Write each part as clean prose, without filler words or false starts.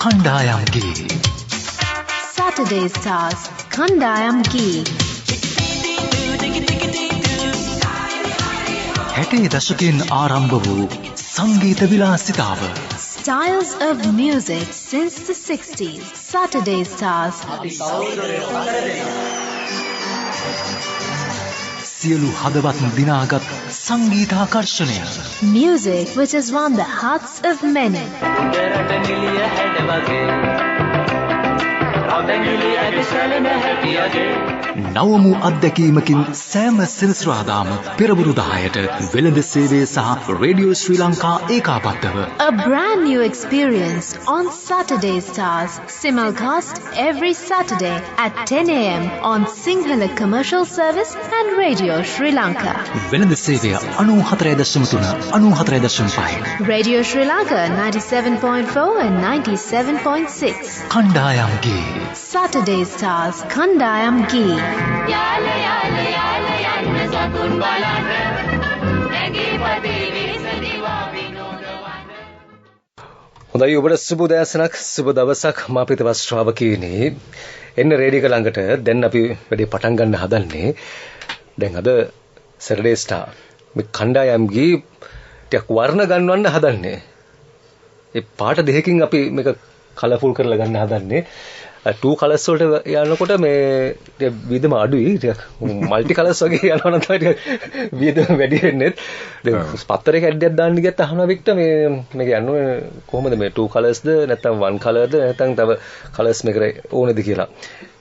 කණ්ඩායම්ගේ Saturday Stars කණ්ඩායම්ගේ 60 දශකයෙන් ආරම්භ වූ සංගීත විලාසිතාව Styles of music since the 60s. Saturday Stars. සියලු හදවත් දිනාගත් සංගීතාකර්ෂණය. Music which has won the hearts of many. නවමු අත්දැකීමකින් සෑම සෙනසුරාදාම පෙරවරු 10ට වෙළඳ සේවය සහ රේඩියෝ ශ්‍රී ලංකා ඒකාබද්ධව A brand new experience on Saturday Stars. Simulcast every Saturday at 10 a.m. on Sinhala Commercial Service and Radio Sri Lanka. වෙළඳ සේවය 94.3 94.5 Radio Sri Lanka 97.4 and 97.6. කණ්ඩායම්ගේ Saturday Stars කණ්ඩායම්ගේ Yala Yala Yala යන්න සතුන් බලන්න නැගී පදිවි සදිවා විනෝදවන්න. හොඳයි ඔබට සුබ උදෑසනක් සුබ දවසක් මා ප්‍රියතම ශ්‍රාවකීනි එන්න රේඩියෝ ළඟට දැන් අපි වැඩි පටන් ගන්න හදන්නේ දැන් අද සැටර්ඩේ ස්ටාර් මේ කණ්ඩායම්ගේ ටිකක් වර්ණ ගන්නවන්න හදන්නේ ඒ පාට දෙකකින් අපි මේක කලර්ෆුල් කරලා ගන්න හදන්නේ two colors වලට යනකොට මේ විදම අඩුයි ටිකක් මල්ටි කලර්ස් වගේ යනවා නම් තමයි ටික විදම වැඩි වෙන්නේ දැන් පත්තරයක ඇඩ්ඩයක් දාන්න ගියත් අහනවා වික්ටර් මේක යන්නේ කොහොමද මේ two colors ද නැත්නම් one color ද නැත්නම් තව colors මේකට ඕනේද කියලා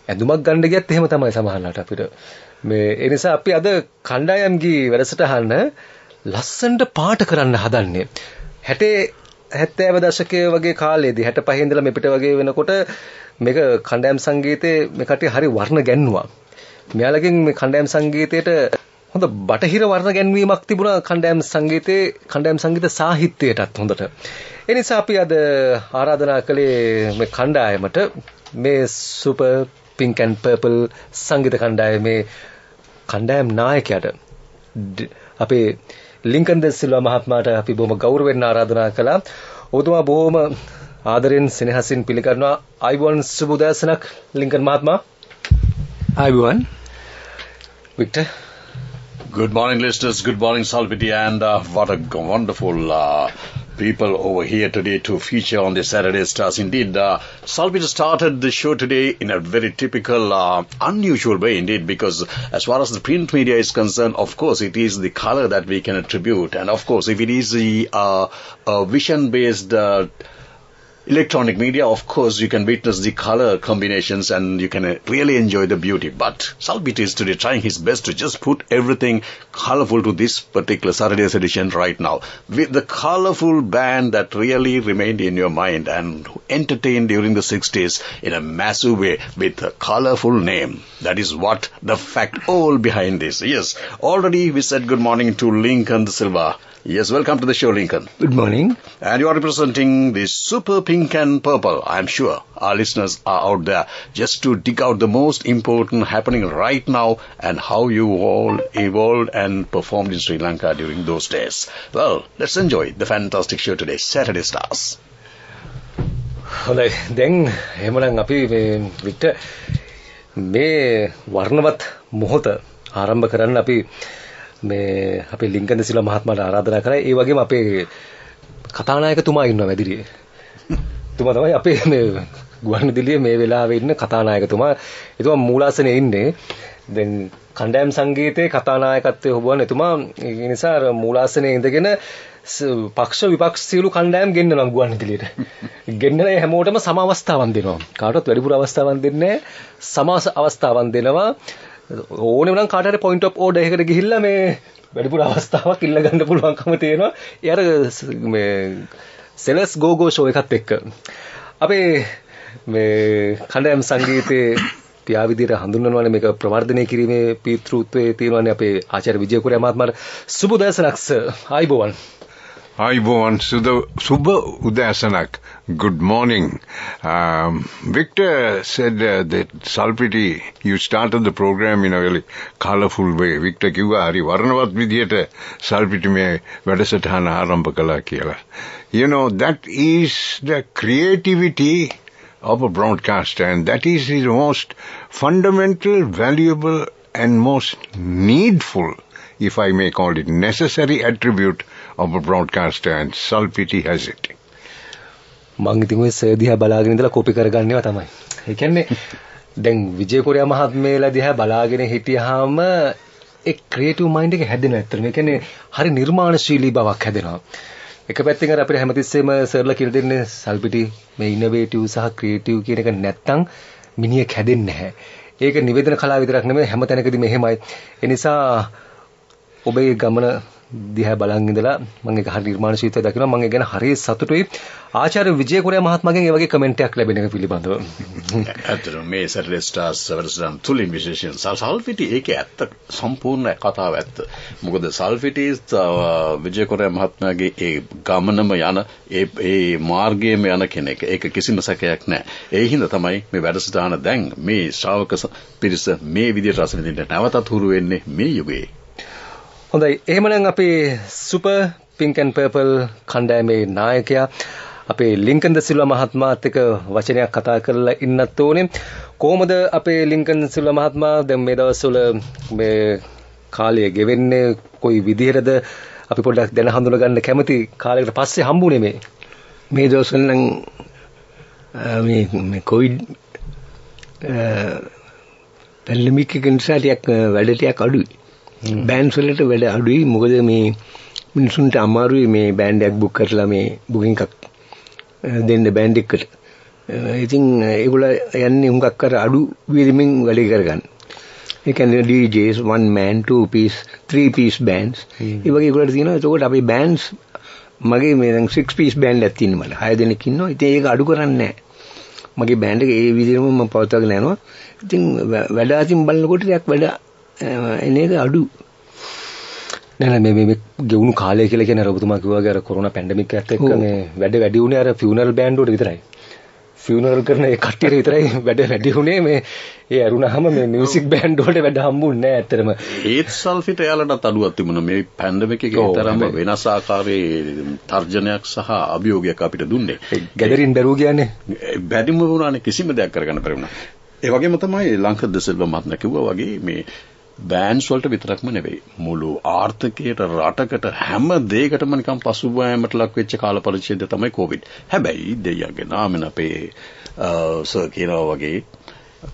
ඇඳුමක් ගන්න ගියත් එහෙම තමයි සමහරවිට අපිට මේ ඒ නිසා අපි අද කණ්ඩායම්ගේ වැඩසටහන ලස්සනට පාට කරන්න හදන්නේ 70 දශකයේ වගේ කාලේදී 65 ඉඳලා මෙපිට වගේ වෙනකොට මේක කණ්ඩායම් සංගීතයේ මේ කට්ටිය හරි වර්ණ ගැන්නුවා. මෙයාලගෙන් මේ කණ්ඩායම් සංගීතයට හොඳ බටහිර වර්ණ ගැන්වීමක් තිබුණා කණ්ඩායම් සංගීත සාහිත්‍යයටත් හොඳට. ඒ නිසා අපි අද ආරාධනා කළේ මේ කණ්ඩායමට මේ සුපර් පින්ක් ඇන්ඩ් පර්පල් සංගීත කණ්ඩායමේ කණ්ඩායම් නායකයාට අපේ ලින්කන් ද සිල්වා මහත්මයාට අපි බොහොම ගෞරවයෙන් ආරාධනා කළා. ඔබතුමා බොහොම ආදරෙන් සෙනෙහසින් පිළිගන්නවා. ආයුබෝවන් සුබ උදෑසනක් ලින්කන් මහත්මයා. ආයුබෝවන්. Victor. Good morning, listeners. Good morning, Salviti, and what a wonderful people over here today to feature on the Saturday Stars. Indeed, Salviti started the show today in a very typical, unusual way, indeed, because as far as the print media is concerned, of course, it is the color that we can attribute, and of course, if it is the vision-based electronic media, of course, you can witness the color combinations and you can really enjoy the beauty. But Salbit is today trying his best to just put everything colorful to this particular Saturday's edition right now. With the colorful band that really remained in your mind and entertained during the 60s in a massive way with a colorful name. That is what the fact all behind this. Yes, already we said good morning to Lincoln De Silva. Yes, welcome to the show, Lincoln. Good morning. And you are representing the super pink and purple. I am sure our listeners are out there just to dig out the most important happening right now and how you all evolved and performed in Sri Lanka during those days. Well, let's enjoy the fantastic show today, Saturday Stars. හොඳයි දැන් එහෙමනම් අපි මේ Victor මේ වර්ණවත් මොහොත ආරම්භ කරන්න අපි මේ අපේ ලින්කන් දෙසිලා මහත්මයාට ආරාධනා කරා. ඒ වගේම අපේ කතානායකතුමා ඉන්නවා වැඩිරියේ. තුමා තමයි අපේ මේ ගුවන්විදුලියේ මේ වෙලාවේ ඉන්න කතානායකතුමා. එතුමා මූලාසනයේ ඉන්නේ. දැන් කණ්ඩායම් සංගීතයේ කතානායකත්වයේ හොබවන එතුමා ඒ නිසා අර මූලාසනයේ ඉඳගෙන පක්ෂ විපක්ෂ සියලු කණ්ඩායම් ගෙන්නනවා ගුවන්විදුලියට. ගෙන්නලා හැමෝටම සම අවස්ථාවක් දෙනවා. කාටවත් වැඩිපුර අවස්ථාවක් දෙන්නේ නැහැ. සම අවස්ථාවක් දෙනවා. ඕනෙම නම් කාට හරි පොයින්ට් ඔෆ් ඕඩර් එකකට ගිහිල්ලා මේ වැඩිපුර අවස්ථාවක් ඉල්ල ගන්න පුළුවන්කම තියෙනවා. ඒ අර මේ සෙලස් ගෝගෝ ෂෝ එකත් එක්ක අපේ මේ කණ්ඩායම් සංගීතයේ පියා විදියට හඳුන්වනවානේ මේක ප්‍රවර්ධනය කිරීමේ පීතෘත්වයේ තියෙනවානේ අපේ ආචාර්ය විජය කුරියා මහත්මයාට සුබ උදෑසනක් සර්. ආයුබෝවන්. Ayubowan Suba Udasanak. Good morning. Victor said that Salpiti, you started the program in a very colorful way. Victor kiwa hari varnavat vidhiyata Salpiti me වැඩසටහන ආරම්භ කළා කියලා. You know, that is the creativity of a broadcaster, and that is his most fundamental, valuable and most needful, if I may call it, necessary attribute of a broadcaster, and Salpiti has it. මං ඉතින් ඔය sir දිහා බලාගෙන ඉඳලා copy කරගන්නේවා තමයි. ඒ කියන්නේ දැන් විජය කොරියා මහත්මයාලා දිහා බලාගෙන හිටියාම ඒ ක්‍රියේටිව් මයින්ඩ් එක හැදෙනවා ඇත්තටම. ඒ කියන්නේ හරි නිර්මාණශීලී බවක් හැදෙනවා. එක පැත්තකින් අර අපිට හැමතිස්සෙම සර්ලා කියලා දෙන්නේ සල්පිටි මේ ඉනෝවේටිව් සහ ක්‍රියේටිව් කියන එක නැත්තම් මිනිහෙක් හැදෙන්නේ නැහැ. ඒක නිවේදන කලාව විතරක් නෙමෙයි හැම තැනකදීම එහෙමයි. ඒ නිසා ඔබේ ගමන දිහා බලන් ඉඳලා මම ඒක හරි නිර්මාණශීලීත්වය දකිනවා. මම ඒ ගැන හරිය සතුටුයි. ආචාර්ය විජය කොරියා මහත්මයාගෙන් ඒ වගේ කමෙන්ට් එකක් ලැබෙන එක පිළිබඳව. ඇත්තටම මේ Saturday Stars වැඩසටහන තුලින් විශේෂයෙන් සල්පිටි ඒකේ ඇත්ත සම්පූර්ණ කතාව ඇත්ත. මොකද සල්පිටි විජය කොරියා මහත්මයාගේ ඒ ගමනම යන ඒ මාර්ගයේම යන කෙනෙක්. ඒක කිසිම සැකයක් නැහැ. ඒ හින්දා තමයි මේ වැඩසටහන දැන් මේ ශ්‍රාවක පිරිස මේ විදිහට රස විඳින්න නැවතත් හුරු වෙන්නේ මේ යුගයේ. හොඳයි, එහෙමනම් අපේ සුපර් පින්ක් ඇන්ඩ් පර්පල් කණ්ඩායමේ නායකයා අපේ ලින්කන් ද සිල්වා මහත්මයාත් එක්ක වචනයක් කතා කරලා ඉන්නත් ඕනේ. කොහොමද අපේ ලින්කන් සිල්වා මහත්මයා දැන් මේ දවස්වල මේ කාලය ගෙවෙන්නේ කොයි විදිහටද අපි පොඩ්ඩක් දැන හඳුනා ගන්න කැමති. කාලයකට පස්සේ හම්බුනේ මේ දවස්වල නම් මේ කොවිඩ් පැන්ඩමික් එක නිසා ටිකක් වැඩ ටිකක් අඩුයි. බෑන්ඩ්ස් වලට වැඩ අඩුයි. මොකද මේ මිනිසුන්ට අමාරුයි මේ බෑන්ඩ් එකක් බුක් කරලා මේ බුකින් එකක් දෙන්න බෑන්ඩ් එකට. ඉතින් ඒගොල්ලෝ යන්නේ හුඟක් අර අඩු වියදමින් වැඩ කරගන්න. ඒ කියන්නේ DJs, one man, two piece, three piece bands. ඒ වගේ ඒගොල්ලෝ තියෙනවා. එතකොට අපේ බෑන්ඩ්ස් මගේ මේ දැන් 6 piece band එකක් තියෙනවා මට. 6 දෙනෙක් ඉන්නවා. ඉතින් ඒක අඩු කරන්නේ නැහැ. මගේ බෑන්ඩ් එක ඒ විදිහටම මම පවත්වාගෙන යනවා. ඉතින් වැඩ අතින් බලනකොට ටිකක් වැඩ එනේක අඩු. නෑ මේ ගෙවුණු කාලය කියලා කියන ඔබතුමා කිව්වා වගේ අර කොරෝනා පැන්ඩමික් එකත් එක්ක මේ වැඩි වුණේ අර ෆියුනරල් බෑන්ඩ් වලට විතරයි. ෆියුනරල් කරන ඒ කට්ටියට විතරයි වැඩි වුණේ. මේ ඒ අරුණාම මේ මියුසික් බෑන්ඩ් වලට වැඩ හම්බුන්නේ නෑ ඇත්තටම. ඒත් සල්ෆිට එයාලටත් අඩුවක් තිබුණා. මේ පැන්ඩමික් එකේ තරම වෙනස් ආකාරයේ තර්ජනයක් සහ අභියෝගයක් අපිට දුන්නේ. ගැදරින් බැරුව කියන්නේ බැරිම වුණානේ කිසිම දෙයක් කරගන්න බැරි වුණා. ඒ වගේම තමයි ලංකද සිල්වා මහත්මයා කිව්වා වගේ මේ බෑන්ඩ්ස් වලට විතරක්ම නෙවෙයි මුළු ආර්ථිකයට රටකට හැම දෙයකටම නිකන් පසුබෑමට ලක් වෙච්ච කාල පරිච්ඡේදය තමයි කොවිඩ්. හැබැයි දෙයියන්ගේ නාමෙන් අපේ සර් කියනවා වගේ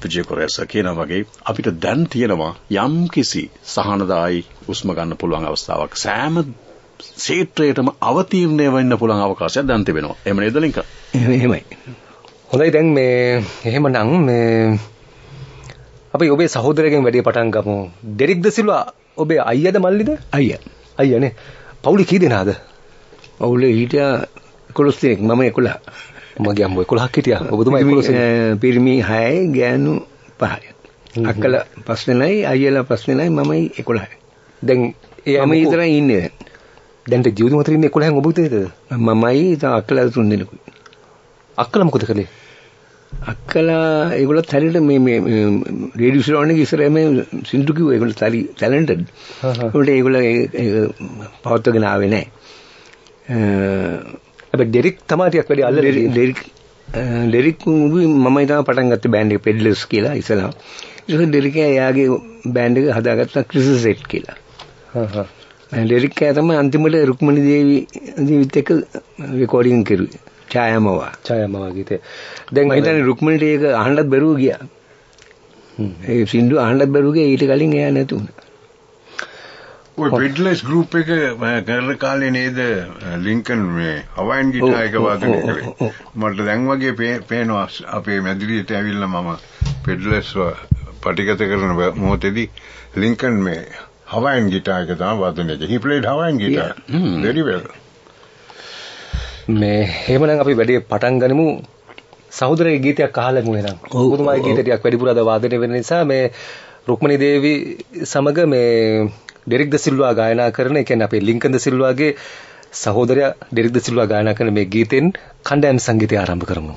විජය කොරියා සර් කියනවා වගේ අපිට දැන් තියෙනවා යම් කිසි සහනදායි උස්ම ගන්න පුළුවන් අවස්ථාවක්. සෑම ක්ෂේත්‍රයකටම අවතීර්ණය වෙන්න පුළුවන් අවකාශයක් දැන් තිබෙනවා. එහෙම නේද ලින්ක? එහෙමයි. හොඳයි, දැන් මේ එහෙමනම් මේ අපි ඔබේ සහෝදරයෙක්ගෙන් වැඩේ පටන් ගමු. ඩෙරික් ද සිල්වා ඔබේ අයියාද මල්ලිද? අයියානේ. පවුලේ කී දෙනාද? පවුලේ හිටියා 11 දෙනෙක්. මම 11. මගේ අම්මෝ 11ක් හිටියා. ඔබතුමා 11. පිරිමි 6යි ගෑනු 5යි. අක්කලා 5 දෙනයි, අයියලා 5 දෙනයි, මමයි 11යි. දැන් මම විතරයි ඉන්නේ දැන් ජීවිතේ මතරින් ඉන්නේ 11න් ඔබ උතේද? මමයි තව අක්කලා 3 දෙනෙකුයි. අක්කලා මොකද කළේ? අක්කලා ඒගොල්ලෝ ටැලන්ට් මේ රේඩියෝ ස්ටේෂන් එකේ ඉස්සරහ මේ සින්දු කිව්වා ඒගොල්ලෝ ටැලන්ටඩ්. ඒගොල්ලෝ පවත්වගෙන ආවේ නැහැ. හැබැයි ඩෙරික් තමයි ටිකක් වැඩි අල්ලලා ඩෙරික් මමයි තමයි පටන් ගත්තේ බෑන්ඩ් එක පෙඩ්ලර්ස් කියලා ඉස්සලා. ඒක ඩෙරික් එයාගේ බෑන්ඩ් එක හදාගත්තා ක්‍රිසසෙට් කියලා. ඩෙරික් තමයි අන්තිමට රුක්මනි දේවිත් එක්ක රෙකෝඩින් කරුවේ. ඡායාමවා ගීතේ. දැන් මම හිතන්නේ රුක්මනිට ඒක අහන්නත් බැරුව ගියා. ඒ සින්දු අහන්නත් බැරුව ගියා. ඊට කලින් එයා නැතු වුණා. ඔය බෙඩ්ලස් ගෲප් එක කරන කාලේ නේද ලින්කන් මේ හවයින් ගිටාර් එක වාදනය කරේ. මට දැන් වගේ පේනවා අපේ මැදිරියට ඇවිල්ලා මම බෙඩ්ලස් පටිගත කරන මොහොතේදී ලින්කන් මේ හවයින් ගිටාර් එක තමයි වාදනය කරේ. He played Hawaiian guitar very well. මේ එහෙමනම් අපි වැඩි පටන් ගනිමු. සහෝදරයේ ගීතයක් අහලමු එහෙනම්. ඔබතුමාගේ ගීත ටිකක් වැඩිපුර අද වාදනය වෙන නිසා මේ රුක්මනි දේවි සමග මේ ඩෙරික් ද සිල්වා ගායනා කරන, ඒ කියන්නේ අපේ ලින්කන් ද සිල්වාගේ සහෝදරයා ඩෙරික් ද සිල්වා ගායනා කරන මේ ගීතෙන් කණ්ඩායම් සංගීතය ආරම්භ කරමු.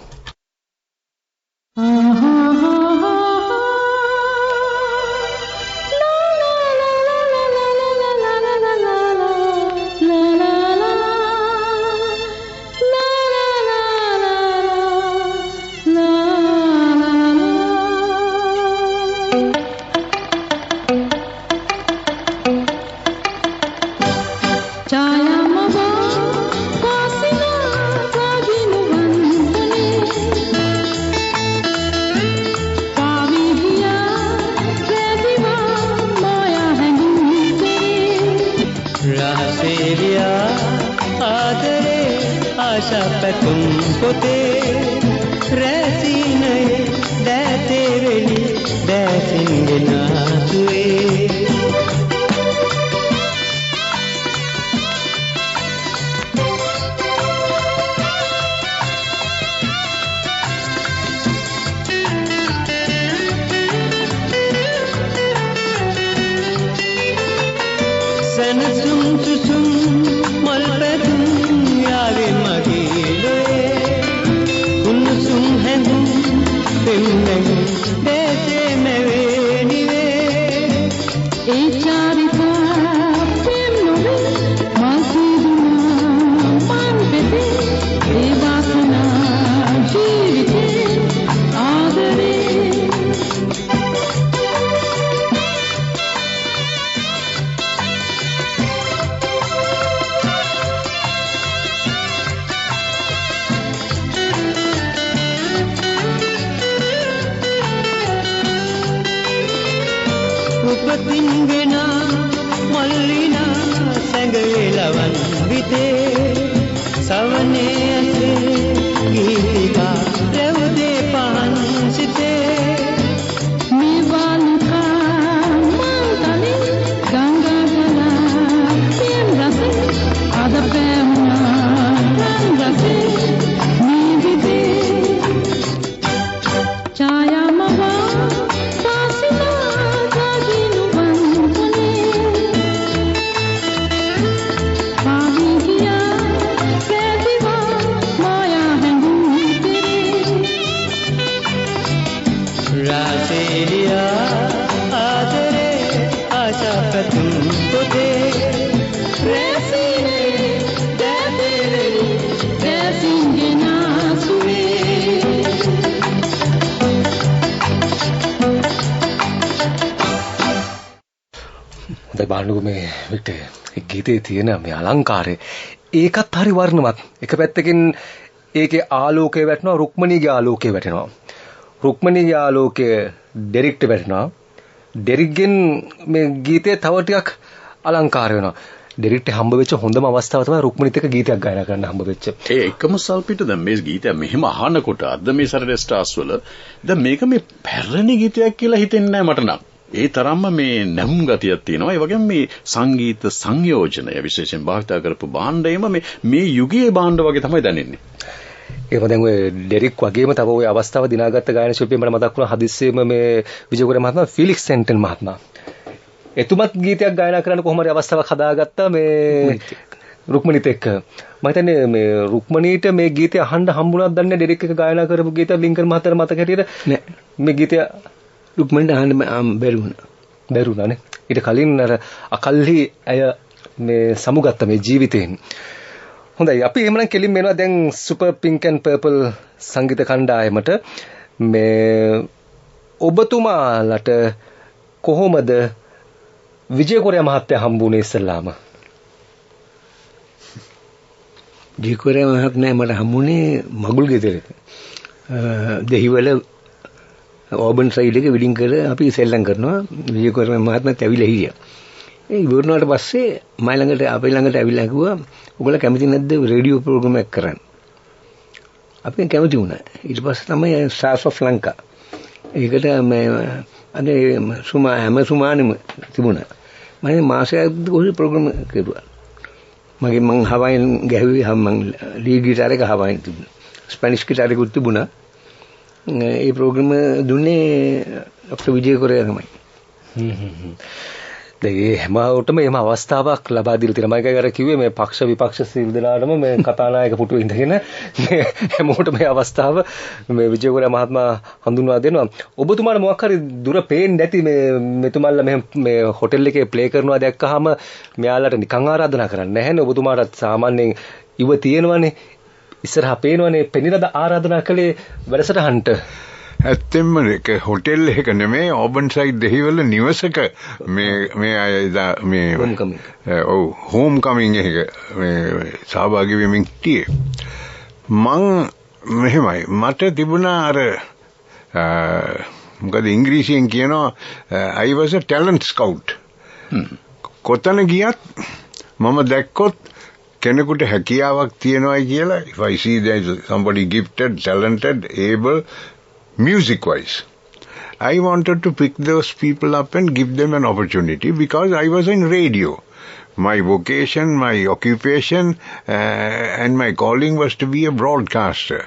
බලන්නකො මේ වික්ටර් ගීතේ තියෙන මේ අලංකාරය ඒකත් හරි වර්ණවත්. එක පැත්තකින් ඒකේ ආලෝකය වැටෙනවා, රුක්මනීගේ ආලෝකය වැටෙනවා. රුක්මනීගේ ආලෝකය ඩෙරික්ට වැටෙනවා. ඩෙරික්ගෙන් මේ ගීතේ තව ටිකක් අලංකාර වෙනවා. ඩෙරික්ට හම්බ වෙච්ච හොඳම අවස්ථාව තමයි රුක්මනීත් එක්ක ගීතයක් ගායනා කරන්න හම්බ වෙච්ච. ඒ එකම සල්පිට දැන් මේ ගීතය මෙහෙම අහනකොට අද මේ සැටර්ඩේ ස්ටාර්ස් වල දැන් මේක මේ පැරණි ගීතයක් කියලා හිතෙන්නේ නැහැ මට නම්. ඒ තරම්ම මේ නැහුම් ගතියක් තියෙනවා. ඒ වගේම මේ සංගීත සංයෝජනය විශේෂයෙන් භාවිත කරපු භාණ්ඩයම මේ යුගයේ භාණ්ඩ වගේ තමයි දැනෙන්නේ. ඒකම දැන් ඔය ඩෙරික් වගේම තව ඔය අවස්ථාව දිනාගත්ත ගායන ශිල්පියෙක් මට මතක් වුණා හදිස්සියෙම මේ විජයකෝරේ මහත්මයා ෆිලික්ස් සෙන්ටන් මහත්මයා. එතුමත් ගීතයක් ගායනා කරන්න කොහොම හරි අවස්ථාවක් හදාගත්තා මේ රුක්මනීත් එක්ක. මම හිතන්නේ මේ රුක්මනීට මේ ගීතය අහන්න හම්බුණාද දන්නේ ඩෙරික් එක ගායනා කරපු ගීතය ලින්කන් මහත්තයාට මතක හැටියට නෑ. මේ ගීතය රුක්මනීට අහන්න බැරි වුණානේ. ඊට කලින් අර අකල්හි ඇය මේ සමුගත්ත මේ ජීවිතයෙන්. හොඳයි අපි එහෙමනම් කෙලින් මෙනවා දැන් සුපර් පින්ක් ඇන්ඩ් පර්පල් සංගීත කණ්ඩායමට මේ ඔබතුමාලට කොහොමද විජයකෝරේ මහත්තයා හම්බුනේ ඉස්සල්ලාම? විජයකෝරේ මහත්මයා මට හම්බුනේ මගුල් ගෙදර. දෙහිවල ඕබන් සයිඩ් එක විඩින් කර අපි සෙල්ලම් කරනවා. විජයකෝරේ මහත්මයාත් ඇවිල්ලා හිටියා. ඒ ඉවරනාට පස්සේ මයි ළඟට අපේ ළඟට ඇවිල්ලා කිව්වා ඔයගොල්ලෝ කැමති නැද්ද රේඩියෝ ප්‍රෝග්‍රෑම් එකක් කරන්න? අපි කැමති වුණා. ඊට පස්සේ තමයි ස්ටාර්ස් ඔෆ් ලංකා. ඒකට මේ අනේ හැම සුමානෙම තිබුණා. මම මාසයක් කොහේ ප්‍රෝග්‍රෑම් කරුවා. මම හවයින් ගැහුවේ මම ලීඩ් ගිටාර එක හවයින් තිබුණා. ස්පැනිෂ් ගිටාර එකකුත් තිබුණා. ඒ ප්‍රෝග්‍රෑම් දුන්නේ ડોક્ટર විජයකෝරේ තමයි. ඒ හැමෝටම එහෙම අවස්ථාවක් ලබා දීලා තියෙනවා. මම ඒකයි අර කිව්වේ මේ පක්ෂ විපක්ෂ සියලු දෙනාටම මේ කතානායක පුටුවේ ඉඳගෙන මේ හැමෝටම මේ අවස්ථාව මේ විජේගුණ මහත්මයා හඳුන්වා දෙනවා. ඔබතුමාට මොකක් හරි දුර පේන්නේ නැති මේ මෙතුමල්ලා මේ හොටෙල් එකේ ප්ලේ කරනවා දැක්කහම මෙයාලට නිකන් ආරාධනා කරන්නේ නැහැනේ. ඔබතුමාට සාමාන්‍යයෙන් ඉව තියෙනවනේ. ඉස්සරහා පේනවනේ. පෙනිරද ආරාධනා කළේ වැඩසටහනට. ඇත්තෙන්ම ඒක හොටෙල් එක නෙමෙයි ඕබන් සයිඩ් දෙහිවල නිවසක මේ අය මේ හෝම් කමින් එක මේ සහභාගී වෙමින් හිටියේ. මං මෙහෙමයි මට තිබුණා අර මොකද ඉංග්‍රීසියෙන් කියනවා I was a talent scout. කොතන ගියත් මම දැක්කොත් කෙනෙකුට හැකියාවක් තියෙනවායි කියලා if I see there is somebody gifted, talented, able music wise, I wanted to pick those people up and give them an opportunity because I was in radio. My vocation, my occupation and my calling was to be a broadcaster.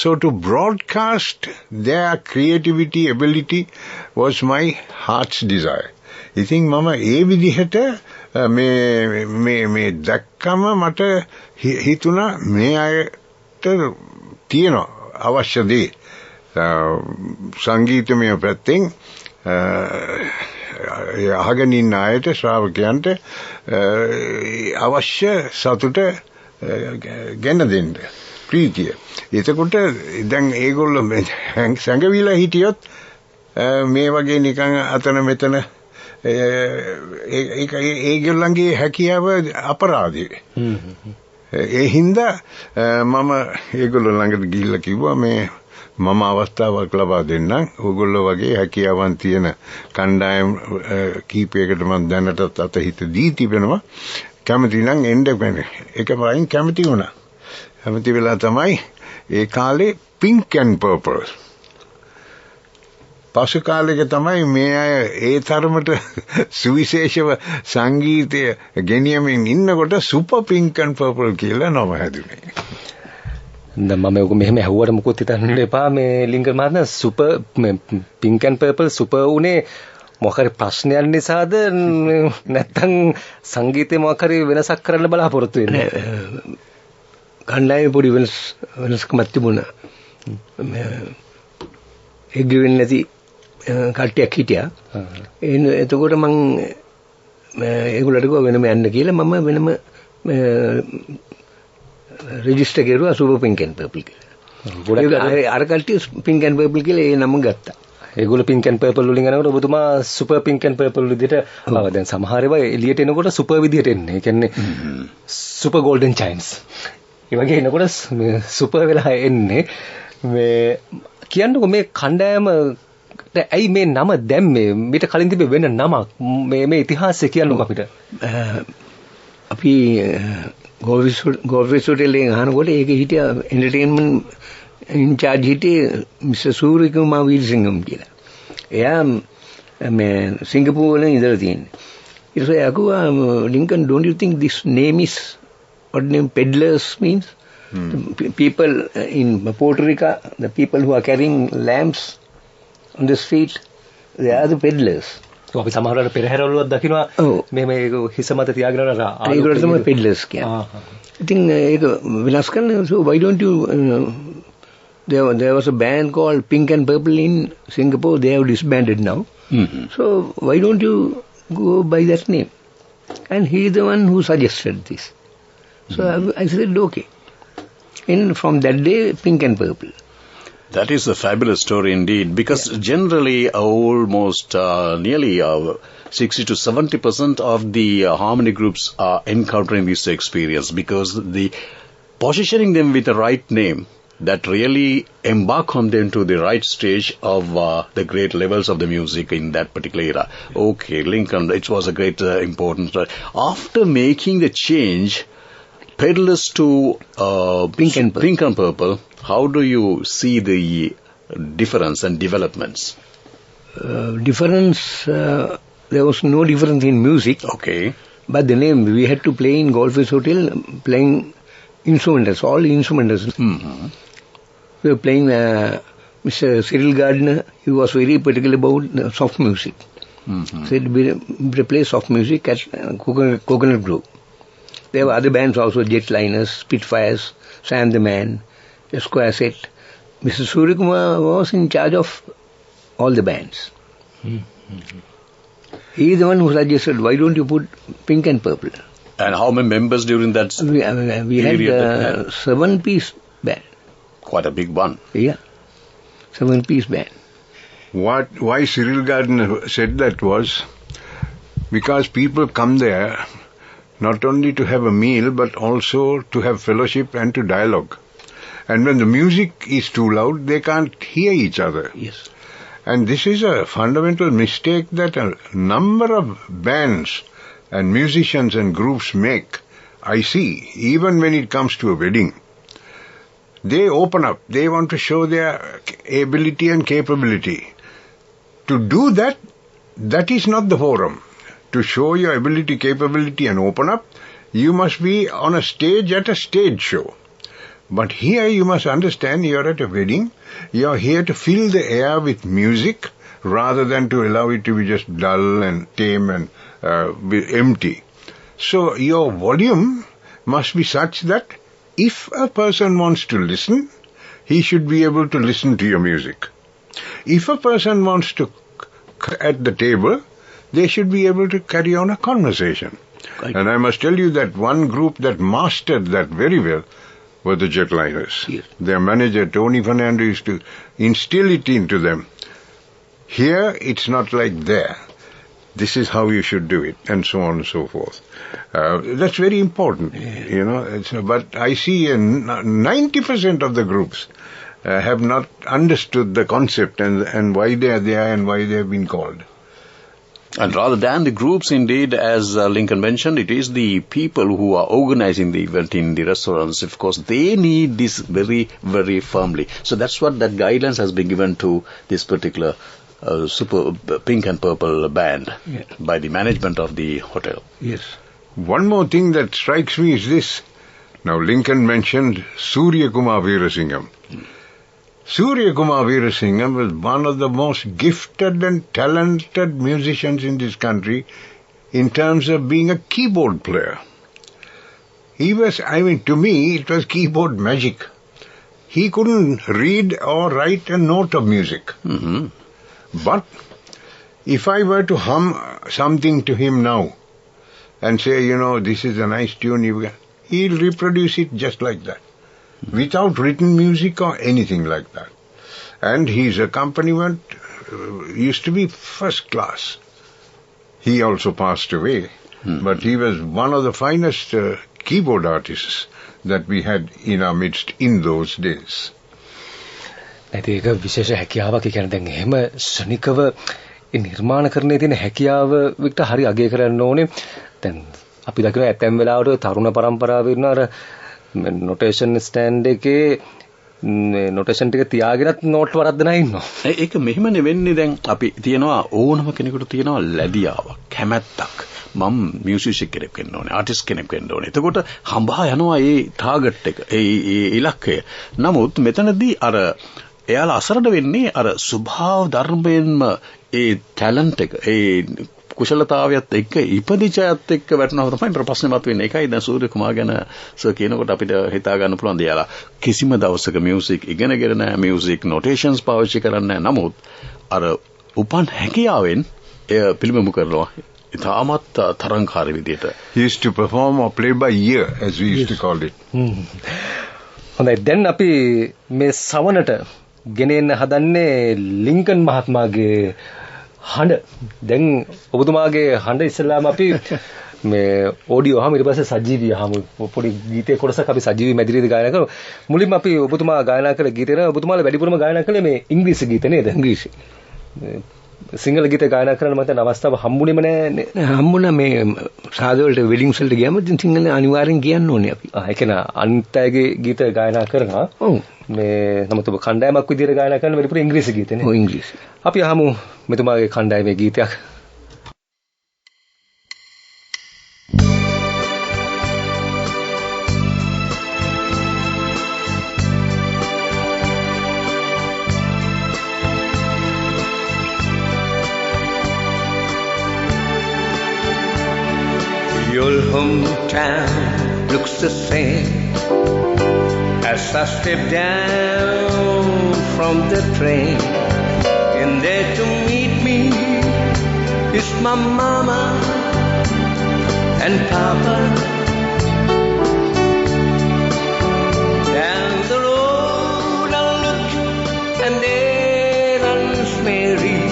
So to broadcast their creativity, ability was my heart's desire. I think mama ඒ විදිහට මේ දැක්කම මට හිතුණා මේ අයට තියෙන අවශ්‍ය දේ සංගීතමය පැත්තෙන් අහගෙන ඉන්න අයට ශ්‍රාවකයන්ට අවශ්‍ය සතුට ගෙන දෙන්න ප්‍රීතිය. එතකොට දැන් ඒගොල්ලෝ සංගවිලා හිටියොත් මේ වගේ නිකන් අතන මෙතන ඒගොල්ලන්ගේ හැකියාව අපරාධය. ඒ හින්දා මම ඒගොල්ලෝ ළඟට ගිහිල්ලා කිව්වා මේ මම අවස්ථාවක් ලබා දෙන්නම්. ඕගොල්ලෝ වගේ හැකියාවන් තියෙන කණ්ඩායම් කීපයකට මම දැනටත් අතහිත දී තිබෙනවා. කැමති නම් එන්න බෑ. එකමයින් කැමති වුණා. කැමති වෙලා තමයි ඒ කාලේ Pink and Purple. පසු කාලෙක තමයි මේ අය ඒ තරමට සුවිශේෂව සංගීතය ගෙනියමින් ඉන්නකොට Super Pink and Purple කියලා නම හැදුනේ. දැන් මම ඔක මෙහෙම ඇහුවට මොකොත් හිතන්න එපා මේ ලින්කන් මහත්මයා super pink and purple super උනේ මොකක් හරි ප්‍රශ්නයක් නිසාද නැත්නම් සංගීතේ මොකක් හරි වෙනසක් කරන්න බලාපොරොත්තු වෙන්නේ? කණ්ඩායමේ පොඩි වෙනස්කමක් තිබුණා. එග්‍රි වෙන්නේ නැති කට්ටියක් හිටියා. එතකොට මම ඒගොල්ලන්ට කිව්වා වෙනම යන්න කියලා. මම වෙනම රෙජිස්ටර් කරුවා සුපර් පින්ක් ඇන්ඩ් පර්පල් කියලා. අර කට්ටිය පින්ක් ඇන්ඩ් පර්පල් කියලා ඒ නම ගත්තා. ඒගොල්ලෝ පින්ක් ඇන්ඩ් පර්පල් වලින් යනකොට ඔබතුමා සුපර් පින්ක් ඇන්ඩ් පර්පල් විදිහට දැන් සමහර ඒවා එළියට එනකොට සුපර් විදිහට එන්නේ. ඒ කියන්නේ සුපර් ගෝල්ඩන් චයිම්ස්. ඒ වගේ එනකොට සුපර් වෙලා එන්නේ. මේ කියන්නකො මේ කණ්ඩායමට ඇයි මේ නම දැම්මේ? මීට කලින් තිබෙ වෙන නමක් මේ ඉතිහාසය කියන්නකො අපිට. අපි ගෝල්ෆ් හොටෙලෙන් අහනකොට ඒක හිටියා එන්ටර්ටේන්මන්ට් ඉන්චාර්ජ් හිටියේ මිස්ටර් සූරිකුමාර වීරසිංහම් කියලා. එයා මේ සිංගප්පූර් වල ඉඳලා තියෙන්නේ. ඊට පස්සේ අකුවා Lincoln don't you think this name is what name peddlers means? The people in Puerto Rico, the people who are carrying lamps on the street, they are the peddlers. අපි සමහරවල් පෙරහැරවලුවත් දකිනවා මේ හිස මත තියාගෙන ඒගොල්ලෝ තමයි peddlers කියන්නේ. ඉතින් ඒක විනාශ කරන so why don't you there was a band called Pink and Purple in Singapore. They have disbanded now. So why don't you go by that name? And he is the one who suggested this. So I said okay. And from that day, Pink and Purple. That is a fabulous story indeed, because generally almost nearly 60 to 70% of the harmony groups are encountering this experience, because the positioning them with the right name that really embark on them to the right stage of the great levels of the music in that particular era. Okay, Lincoln, it was a great importance. After making the change, Peddlers to Pink and Purple, how do you see the difference and developments? There was no difference in music. Okay. But the name, we had to play in Golfers Hotel, playing instrumentals, all instrumentals. We were playing Mr. Cyril Gardner. He was very particular about soft music. So it will be the place of music at Coconut Grove. There were other bands also, Jetliners, Spitfires, Sam the Man, the Square Set. Mr. Suryakumar was in charge of all the bands. He is the one who suggested, why don't you put Pink and Purple? And how many members during that We had a 7-piece band. Quite a big one. Yeah, 7-piece band. Why Cyril Gardner said that was because people come there not only to have a meal but also to have fellowship and to dialogue. And when the music is too loud, they can't hear each other. Yes. And this is a fundamental mistake that a number of bands and musicians and groups make. I see, even when it comes to a wedding. They open up. They want to show their ability and capability. To do that, that is not the forum. To show your ability, capability and open up, you must be on a stage at a stage show. But here you must understand you're at a wedding. You're here to fill the air with music rather than to allow it to be just dull and tame and empty. So your volume must be such that if a person wants to listen, he should be able to listen to your music. If a person wants to at the table, they should be able to carry on a conversation. Right. And I must tell you that one group that mastered that very well were the Jetliners. Yes. Their manager, Tony Fernando, used to instill it into them. Here, it's not like there. This is how you should do it, and so on and so forth. That's very important, you know. But I see 90% of the groups have not understood the concept and why they are there and why they have been called. And rather than the groups, indeed, as Lincoln mentioned, it is the people who are organizing the event in the restaurants. Of course, they need this very, very firmly. So that's what that guidance has been given to this particular super Pink and Purple band by the management of the hotel. Yes. One more thing that strikes me is this. Now, Lincoln mentioned Surya Kumar Veerasingham. Surya Kumar Veerasingham was one of the most gifted and talented musicians in this country in terms of being a keyboard player. He was, to me, it was keyboard magic. He couldn't read or write a note of music. Mm-hmm. But if I were to hum something to him now and say, this is a nice tune, he'll reproduce it just like that, without written music or anything like that. And his accompaniment used to be first class. He also passed away, but he was one of the finest keyboard artists that we had in our midst in those days. නැති ඒක විශේෂ හැකියාවක්. ඒ කියන්නේ දැන් එහෙම ශනිකව ඒ නිර්මාණකරණයේ තියෙන හැකියාව වික්ට හරි අගය කරන්න ඕනේ. දැන් අපි දකිනවා ඇතැම් වෙලාවට තරුණ පරම්පරාවේ ඉන්න අර නොටේෂන් ස්ටෑන්ඩ් එකේ නොටේෂන් ටික තියාගෙනත් නෝට් වරද්දන අය ඉන්නවා. ඒක මෙහෙමනේ වෙන්නේ. දැන් අපි තියනවා ඕනම කෙනෙකුට තියනවා ලැබියාවක්, කැමැත්තක්. මම මියුසිෂියන් කෙනෙක් වෙන්න ඕනේ, ආටිස්ට් කෙනෙක් වෙන්න ඕනේ. එතකොට හඹා යනවා ඒ ටාගට් එක, ඒ ඉලක්කය. නමුත් මෙතනදී අර එයාලා අසරණ වෙන්නේ අර ස්වභාව ධර්මයෙන්ම ඒ ටැලන්ට් එක, ඒ කුශලතාවයත් එක්ක ඉපදිචයත් එක්ක වැටෙනවා තමයි ප්‍රශ්නේ මතුවෙන්නේ. ඒකයි දැන් සූර්ය කුමාර ගැන සර් කියනකොට අපිට හිතා ගන්න පුළුවන් දෙයලා කිසිම දවසක මියුසික් ඉගෙනගෙන නැහැ, මියුසික් නොටේෂන්ස් පාවිච්චි කරන්නේ නැහැ. නමුත් අර උපන් හැකියාවෙන් එය පිළිබිඹු කරනවා. ඉතාමත් තරංකාරී විදියට. He used to perform or play by ear, as we used to call it. හොඳයි, දැන් අපි මේ සවනට ගෙනෙන්න හදන්නේ ලින්කන් මහත්මයාගේ හඬ. දැන් ඔබතුමාගේ හඬ ඉස්සෙල්ලාම අපි මේ ඔඩියෝ අහම ඊට පස්සේ සජීවී අහම පොඩි ගීතේ කොටසක් අපි සජීවී මැදිරියේදී ගායනා කරමු. මුලින්ම අපි ඔබතුමා ගායනා කළ ගීතේ නේද ඔබතුමාලා වැඩිපුරම ගායනා කළේ මේ ඉංග්‍රීසි ගීත නේද? ඉංග්‍රීසි. සිංහල ගීත ගායනා කරන්න මට අවස්ථාව හම්බුනේම නෑ. හම්බුණා මේ සාදවලට වෙඩින්ග්ස් වලට ගියාම ඉතින් සිංහල අනිවාර්යෙන් කියන්න ඕනේ අපි. ඒ කියන්නේ අනිත් අයගේ ගීත ගායනා කරනවා. ඔව්. මේ නමුත් ඔබ කණ්ඩායමක් විදියට ගායනා කරන වැඩිපුර ඉංග්‍රීසි ගීතනේ. ඔව් ඉංග්‍රීසි. අපි අහමු මෙතුමාගේ කණ්ඩායමේ ගීතයක්. town looks the same as I step down from the train. And there to meet me is my mama and papa. Down the road I look and there runs Mary,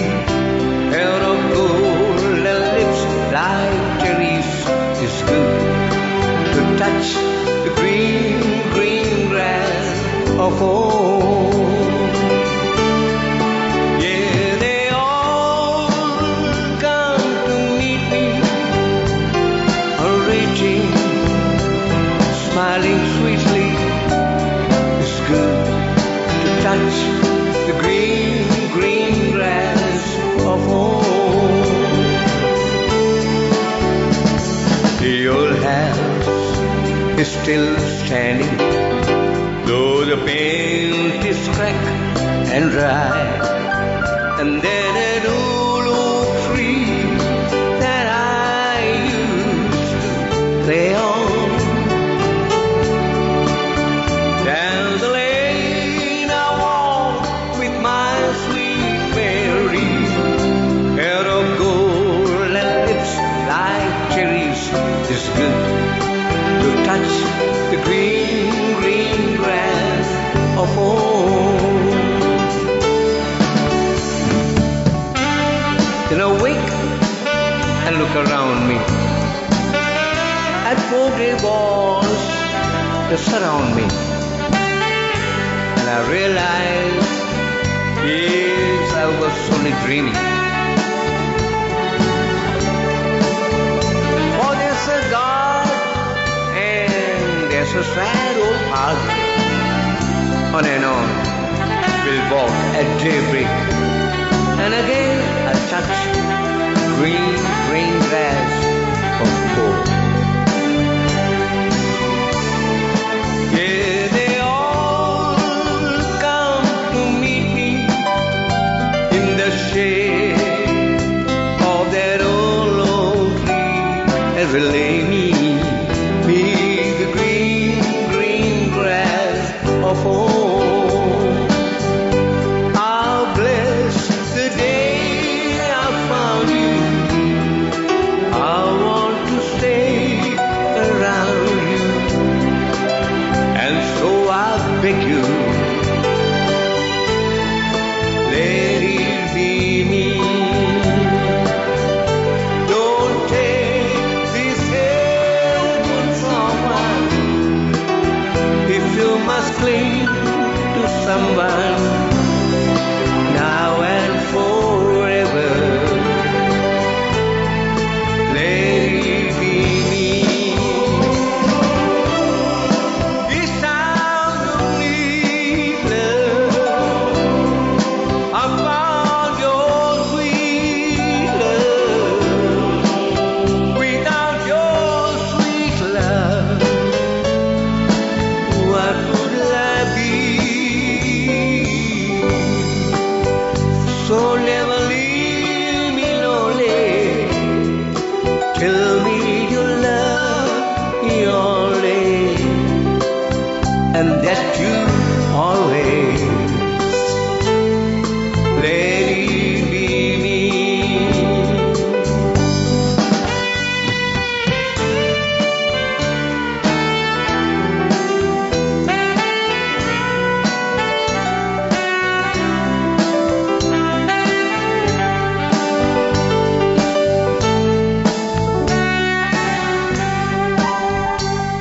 hair of gold and lips like cherries. It's good to touch the green, green grass of home. Yeah, they all come to meet me, reaching, smiling sweetly. It's good to touch the green, green grass of home. The old house is still standing, though the paint is cracked and dry. And then an old oak tree that I used to play on. Down the lane I walk with my sweet Mary, hair of gold and lips like cherries. It's good to touch the green, green grass of home. Then I wake and look around me at 4 grey walls that surround me, and I realize, yes, I was only dreaming. For there's a God and there's a sad old path. On and on we'll walk at daybreak, and again I touch green, green grass of home. Yeah, they all come to meet me in the shade of that old oak tree as they lay me the green, green grass of home. I'll bless the day I found you. I want to stay around you, and so I beg you, let it be me. Don't take this heaven from us. If you must cling to someone now and forever, let it be me. This time you need love, I found your sweet love. Without your sweet love, what would I be? So never leave me lonely. Tell me you love me only, and that you always let it be me.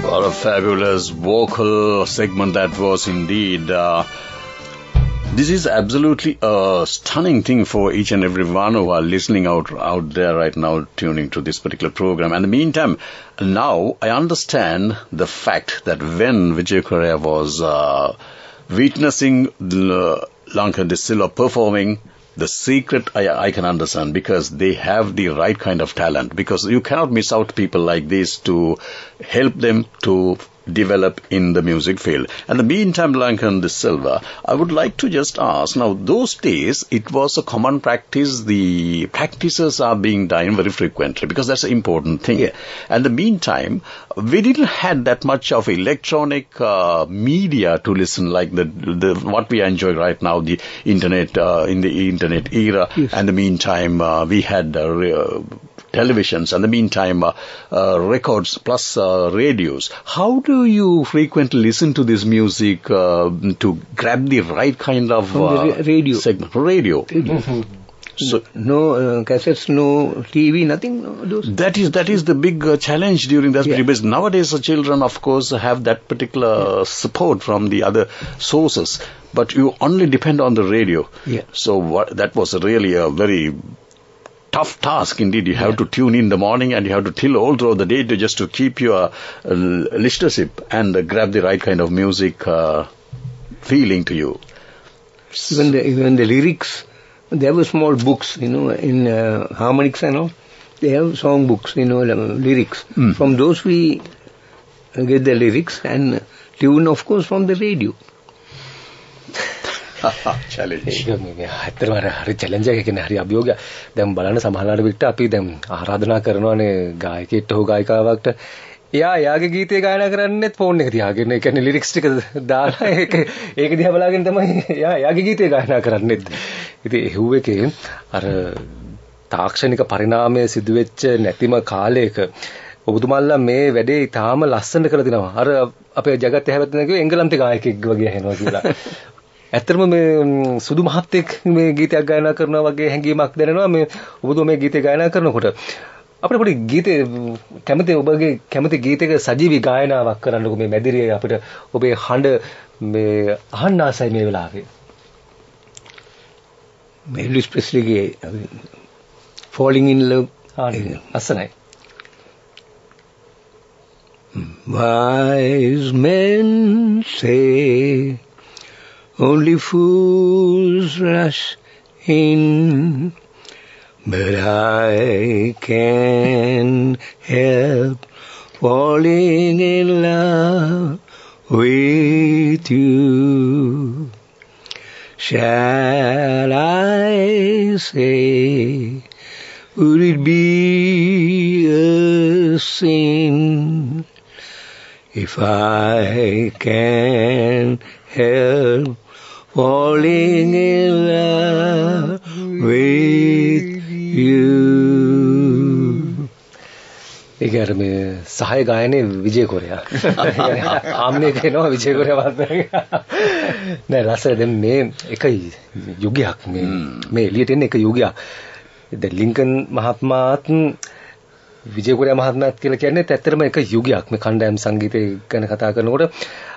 What a fabulous vocal segment that was indeed. This is absolutely a stunning thing for each and every one who are listening out there right now, tuning to this particular program. And in the meantime, now I understand the fact that when Vijaya Corea was witnessing Lanka De Silva performing, the secret I can understand, because they have the right kind of talent, because you cannot miss out people like this to help them to develop in the music field. And the meantime, Lankan de Silva, I would like to just ask, now those days it was a common practice, the practices are being done very frequently because that's an important thing. Yeah. And the meantime, we didn't have that much of electronic media to listen like the what we enjoy right now, the internet, in the internet era. Yes. And the meantime, we had televisions, and the meantime records plus radios. How do you frequently listen to this music to grab the right kind of From the radio segment? Radio. So no cassettes, no TV, nothing. No, those. that is the big challenge during that period. Because nowadays the children, of course, have that particular support from the other sources, but you only depend on the radio. Yeah. So that was really a very tough task indeed. You have to tune in the morning and you have to till all throughout the day to keep your listenership and grab the right kind of music feeling to you. Even the lyrics, there were small books, in harmonics and all. They have song books, lyrics. From those we get the lyrics, and tune, of course, from the radio. challenge. ඇත්තටම හරි challenge එකක් කියන්නේ හරි අභියෝගයක්. දැන් බලන්න සමහරවිට වික්ට අපි දැන් ආරාධනා කරනවානේ ගායකයෙක්ට හෝ ගායිකාවකට. එයා එයාගේ ගීතය ගායනා කරන්නේත් ෆෝන් එක තියාගෙන, ඒ කියන්නේ ලිරික්ස් ටික දාලා ඒක දිහා බලාගෙන තමයි එයා එයාගේ ගීතය ගායනා කරන්නේත්. ඉතින් එහෙව් එකේ අර තාක්ෂණික පරිණාමය සිදු වෙච්ච නැතිම කාලයක ඔබතුමාලා මේ වැඩේ තාම ලස්සනට කරලා තිනවා. අර අපේ ජගත් හැවැත්න කිව්වේ එංගලන්තේ ගායකයෙක් වගේ ඇහෙනවා කියලා. ඇත්තටම මේ සුදු මහත්තයෙක් මේ ගීතයක් ගායනා කරනවා වගේ හැඟීමක් දැනෙනවා මේ ඔබතුමා මේ ගීතය ගායනා කරනකොට. අපිට පොඩි ගීතේ කැමති ඔබගේ කැමති ගීතයක සජීවී ගායනාවක් කරන්නකො මේ මැදිරියේ අපිට ඔබේ හඬ මේ අහන්න ආසයි මේ වෙලාවේ. Elvis Presleyගේ Falling in Love අසනයි. Wise men say only fools rush in, but I can't help falling in love with you. Shall I say, would it be a sin if I can't help falling in love with you? ඒක අර මේ සහාය ගායනේ විජය කොරයා. ආම්නේ කියනවා විජය කොරයා මහත්මයා. නෑ රස දැන් මේ එක යුගයක් මේ එළියට එන එක යුගයක්. දැන් ලින්කන් මහත්මයාත් විජය කොරයා මහත්මයාත් කියලා කියන්නේ ඇත්තටම එක යුගයක්. මේ කණ්ඩායම් සංගීතය ගැන කතා කරනකොට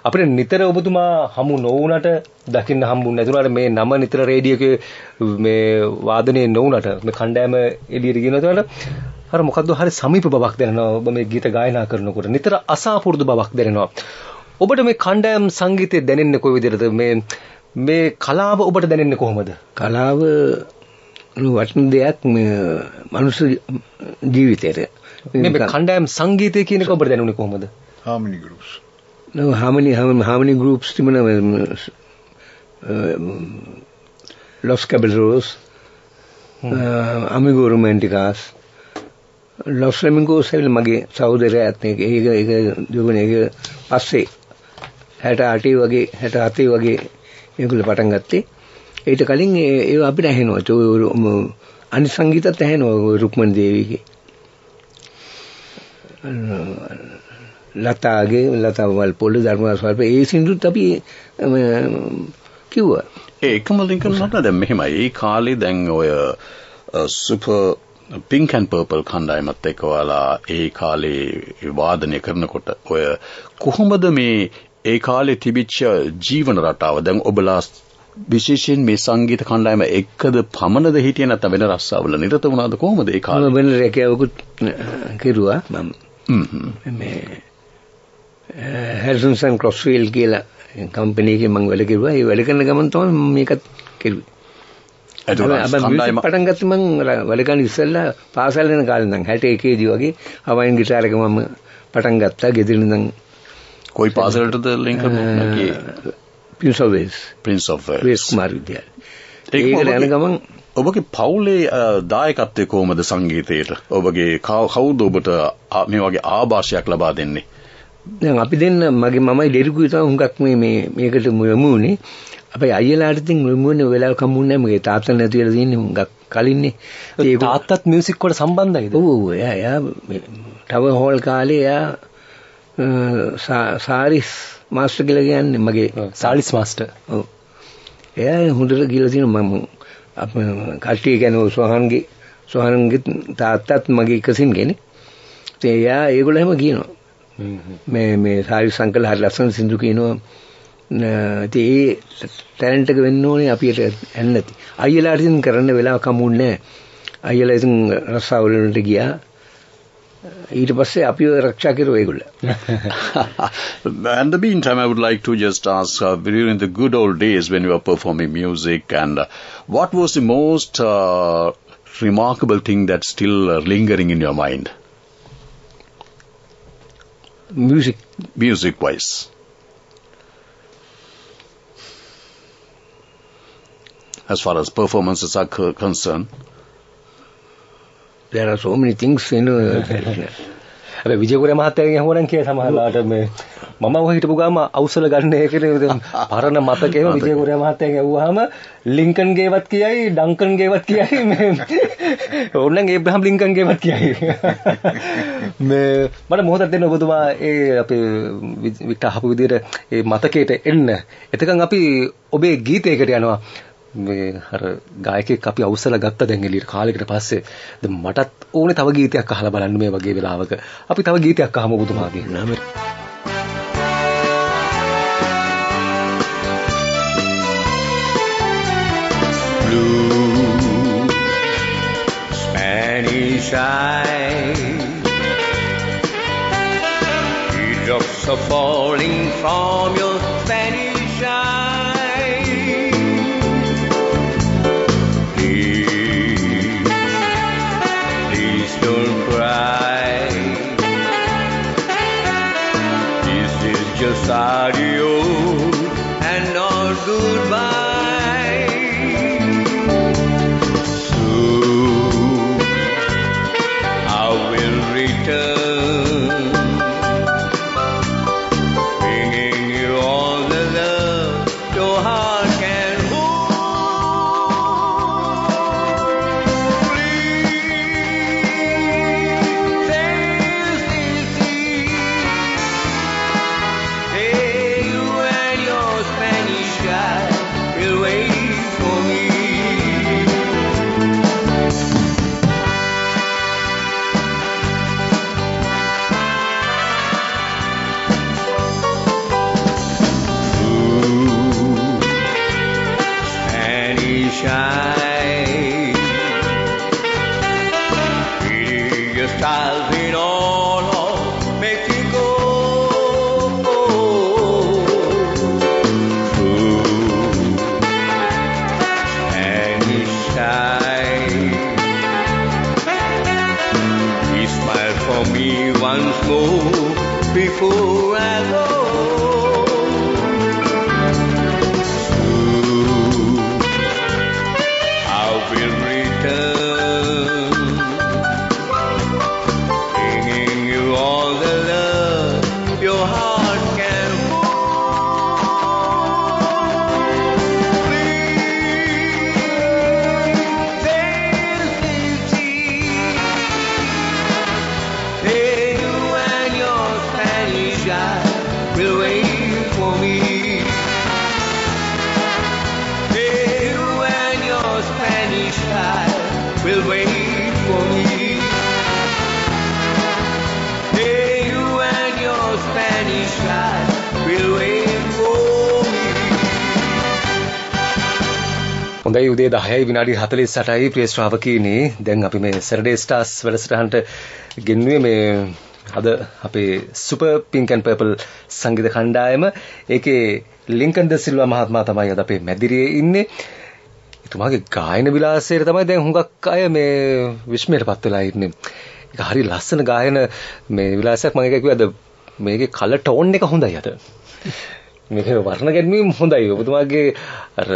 අපිට නිතර ඔබතුමා හමු නොවුනට දකින්න හම්බුනේ නැතුණාට මේ නම නිතර රේඩියෝකේ මේ වාදනයේ නොවුනට මේ කණ්ඩායම එළියට ගෙනනකොට අර මොකද්ද හරි සමීප බවක් දැනෙනවා. ඔබ මේ ගීත ගායනා කරනකොට නිතර අසාපුරුදු බවක් දැනෙනවා. ඔබට මේ කණ්ඩායම් සංගීතය දැනෙන්නේ කොයි විදිහටද? මේ කලාව ඔබට දැනෙන්නේ කොහොමද? කලාව වටින දෙයක් මනුෂ්‍ය ජීවිතේට. මේ කණ්ඩායම් සංගීතය කියන එක ඔබට දැනුනේ කොහොමද? Harmony groups. No, harmony groups තිබුණා. Los Caballeros, Amigo Romanticas, Los Flamingos ඇවිල්ලා මගේ සහෝදරයාත් ඒක දුවනේ ඒක පස්සේ 68 වගේ 67 වගේ ඒගොල්ලෝ පටන් ගත්තේ. ඊට කලින් ඒ අපිට ඇහෙනවා. අනිත් සංගීතත් ඇහෙනවා රුක්මන් දේවිගේ. ලතා වල්පොළ ධර්මදාස වල්පොළ ඒ සින්දුත් අපි කිව්වා. ඒකම ලින්කන් නේද? දැන් මෙහෙමයි. ඒ කාලේ දැන් ඔය සුපර් Pink and Purple කණ්ඩායමත් එක්ක ඔයාලා ඒ කාලේ වාදනය කරනකොට ඔය කොහොමද මේ ඒ කාලේ තිබිච්ච ජීවන රටාව දැන් ඔබලා විශේෂයෙන් මේ සංගීත කණ්ඩායම එක්කද පමණද හිටියේ නැත්නම් වෙන රස්සාවල නිරත වුණාද කොහොමද ඒ කාලේ? වෙන රැකියාවකුත් කෙරුවා මම. මේ හැරිසන් ක්‍රොස්ෆීල්ඩ් කියලා කම්පැනි එකේ මම වැඩ කෙරුවා. ඒ වැඩ කරන ගමන් තමයි මම මේකත් කෙරුවේ. පටන් ගත්තේ මම වැඩ කරන ඉස්සෙල්ලා පාසල් යන කාලේ නම් 61 දී වගේ හවයින් ගිටාර් එක මම පටන් ගත්තා. ගෙදර ඉඳන් කොයි පාසලටද ලින්කන් ගියේ? Prince of Wales කුමාර විද්‍යාලය. ඒකට යන ගමන් ඔබගේ පවුලේ දායකත්වය කොහොමද සංගීතයට? ඔබගේ කවුද ඔබට මේ වගේ ආభాෂයක් ලබා දෙන්නේ? දැන් අපි දෙන්න මගේ මමයි ඩෙරිකුයි තමයි හුඟක් මේකට යමු උනේ. අපේ අයියලාට ඉතින් මුන්නේ වෙලාවක හම්බුන්නේ නැහැ. මගේ තාත්තා නැති වෙලා තියෙන්නේ හුඟක් කලින්නේ. ඒක තාත්තත් මියුසික් වලට සම්බන්ධයිද? ඔව් එයා ටවර් හෝල් කාලේ එයා සාරිස් මාස්ටර් කියලා කියන්නේ මගේ සාලිස් මාස්ටර්. ඔව්. එයා හොඳට කියලා තියෙනවා මම කට්ටිය කියන්නේ සෝහන්ගේ තාත්තත් මගේ එකසින් කෙනෙක්. ඒ එයා ඒගොල්ලෝ හැම කියනවා. මේ සාරිස් අංකල් හරි ලස්සන සින්දු කියනවා. ඒ ටැලන්ට් එක වෙන්න ඕනේ අපිට ඇන්නති. අයියලාට ඉතින් කරන්න වෙලාවක් හම්බුන්නේ නැහැ. අයියලා ඉතින් රස්සාවල වලට ගියා. ඊට පස්සේ අපිව ආරක්ෂා කරුවා ඒගොල්ලෝ. And the meantime, I would like to just ask, during the good old days when you were performing music, and what was the most remarkable thing that's still lingering in your mind? Music-wise. As far as performances are concerned. There are so many things, you know. හැබැයි විජයකුරේ මහත්තයාගෙන් අහුවනම් කිය සමහරලාට මේ මම ඔය හිටපු ගාම අවසල ගන්න එකනේ පරණ මතකේම විජයකුරේ මහත්තයාගෙන් අහුවාම ලින්කන්ගේවත් කියයි ඩංකන්ගේවත් කියයි මේ ඕනනම් ඒබ්‍රහම් ලින්කන්ගේවත් කියයි මේ මට මොහොතක් දෙන්න ඔබතුමා ඒ අපේ වික්ටර් අහපු විදිහට ඒ මතකයට එන්න. එතකන් අපි ඔබේ ගීතයකට යනවා. මේ අර ගායකයෙක් අපි අවසල ගත්ත දැන් එළියට කාලයකට පස්සේ දැන් මටත් ඕනේ තව ගීතයක් අහලා බලන්න මේ වගේ වෙලාවක. අපි තව ගීතයක් අහමු ඔබතුමාගේ නම. Blue Spanish eyes, teardrops are falling from your Spanish eyes. Don't cry. This is just adios and not goodbye. Soon I will return, bringing you all the love your heart can hold. Before I go, soon I will return, bringing you all the love your heart can hold. Please, will wait for me. Hey, you and your Spanish child will wait for me. Hey, you and your Spanish child will wait for me. හොඳයි උදේ 10යි විනාඩි 48යි ප්‍රිය ශ්‍රාවකීනි. දැන් අපි මේ Saturday stars වැඩසටහනට ගෙන්නුවේ මේ අද අපේ සුපර් පින්ක් ඇන්ඩ් පර්පල් සංගීත කණ්ඩායම. ඒකේ ලින්කන් ද සිල්වා මහත්මයා තමයි අද අපේ මැදිරියේ ඉන්නේ. එතුමාගේ ගායන විලාසයට තමයි දැන් හුඟක් අය මේ විශ්මයටපත් වෙලා ඉන්නේ. ඒක හරි ලස්සන ගායන මේ විලාසයක් මම එක කිව්වද මේකේ කලර් ටෝන් එක හොඳයි අද. මේකේ වර්ණ ගැනීම හොඳයි. ඔබතුමාගේ අර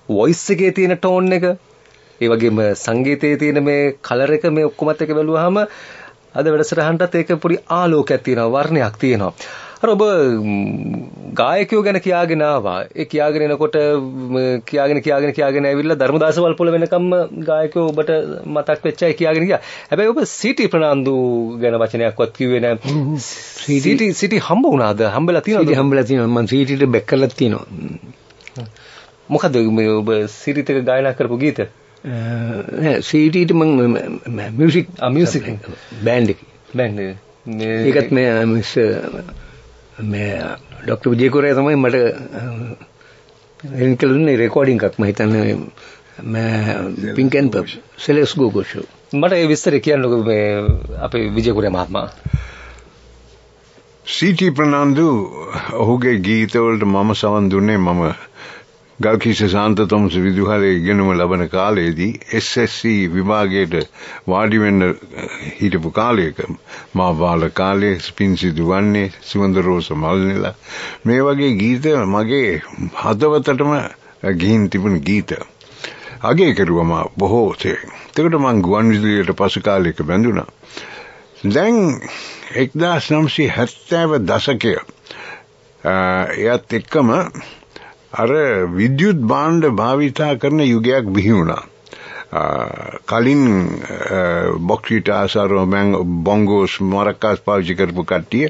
වොයිස් එකේ තියෙන ටෝන් එක ඒ වගේම සංගීතයේ තියෙන මේ කලර් එක මේ ඔක්කොමත් එක බැලුවාම අද වැඩසටහනටත් ඒක පොඩි ආලෝකයක් තියෙනවා වර්ණයක් තියෙනවා. අර ඔබ ගායකයෝ ගැන කියාගෙන ආවා. ඒ කියාගෙන එනකොට කියාගෙන ඇවිල්ලා ධර්මදාස වල්පොල වෙනකම්ම ගායකයෝ ඔබට මතක් වෙච්චයි කියාගෙන ගියා. හැබැයි ඔබ සිටි ප්‍රනාන්දු ගැන වචනයක්වත් කිව්වේ නැහැ. සිටි හම්බ වුණාද? හම්බෙලා තියෙනවද? සිටි හම්බෙලා තියෙනවා. මම සිටිට බැක් කරලා තියෙනවා. මොකද මේ ඔබ සිටිට ගායනා කරපු ගීත? සිටිට මම මියුසික් බෑන්ඩ් එක. ඒකත් මේ ડોક્ટર විජය කොරියා තමයි මට එන්කල් දුන්නේ රෙකෝඩින් එකක්. මම හිතන්නේ pink and purple sellers ගෝගෝ show. මට ඒ විස්තරය කියන්නකෝ මේ අපේ විජය කොරියා මහත්මයා. සීටි ප්‍රනාන්දු ඔහුගේ ගීතවලට මම සවන් දුන්නේ මම ගල්කිස්ස ශාන්ත තොමස විදුහලේ ඉගෙනුම ලබන කාලයේදී SSC විභාගයට වාඩි වෙන්න හිටපු කාලයක මා බාල කාලයේ ස්පින්සිදු වන්නේ සුවඳ රෝස මල් නෙලා මේ වගේ ගීත මගේ හදවතටම ගිහින් තිබුණු ගීත අගේ කෙරුවම බොහෝ තේ. ඒකට මං ගුවන් විදුලියට පසු කාලයක බැඳුණා. දැන් 1970 දශකය එයත් එක්කම අර විද්‍යුත් භාණ්ඩ භාවිතා කරන යුගයක් බිහි වුණා. කලින් බොක්සිට ආසාරෝ බොංගෝස් මරක්කාස් පාවිච්චි කරපු කට්ටිය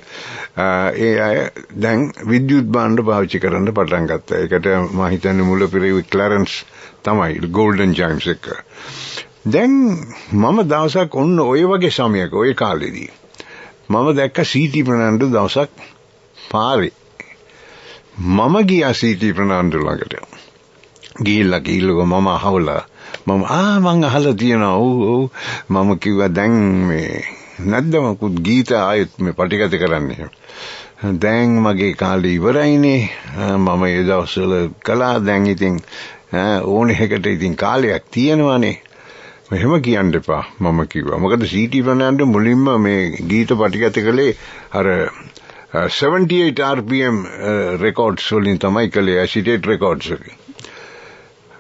ඒ අය දැන් විද්‍යුත් භාණ්ඩ පාවිච්චි කරන්න පටන් ගත්තා. ඒකට මම හිතන්නේ මුලපිරවි ක්ලැරන්ස් තමයි ගෝල්ඩන් චයිම්ස් එක. දැන් මම දවසක් ඔන්න ඔය වගේ සමයක ඔය කාලෙදී මම දැක්ක සීටි ප්‍රනාන්දු දවසක් පාරේ මම ගියා සීටි ප්‍රනාන්දු ළඟට. ගිහිල්ලා මම අහවලා මම අහලා තියෙනවා. ඔව් මම කිව්වා දැන් මේ නැද්ද මකුත් ගීත ආයෙත් මේ පටිගත කරන්නේ. දැන් මගේ කාලේ ඉවරයිනේ. මම ඒ දවස්වල කළා. දැන් ඉතින් ඕනේ එකට ඉතින් කාලයක් තියෙනවානේ. එහෙම කියන්න එපා මම කිව්වා. මොකද සීටි ප්‍රනාන්දු මුලින්ම මේ ගීත පටිගත කළේ අර 78 RPM records වලින් තමයි කළේ ඇසිටේට් records එක.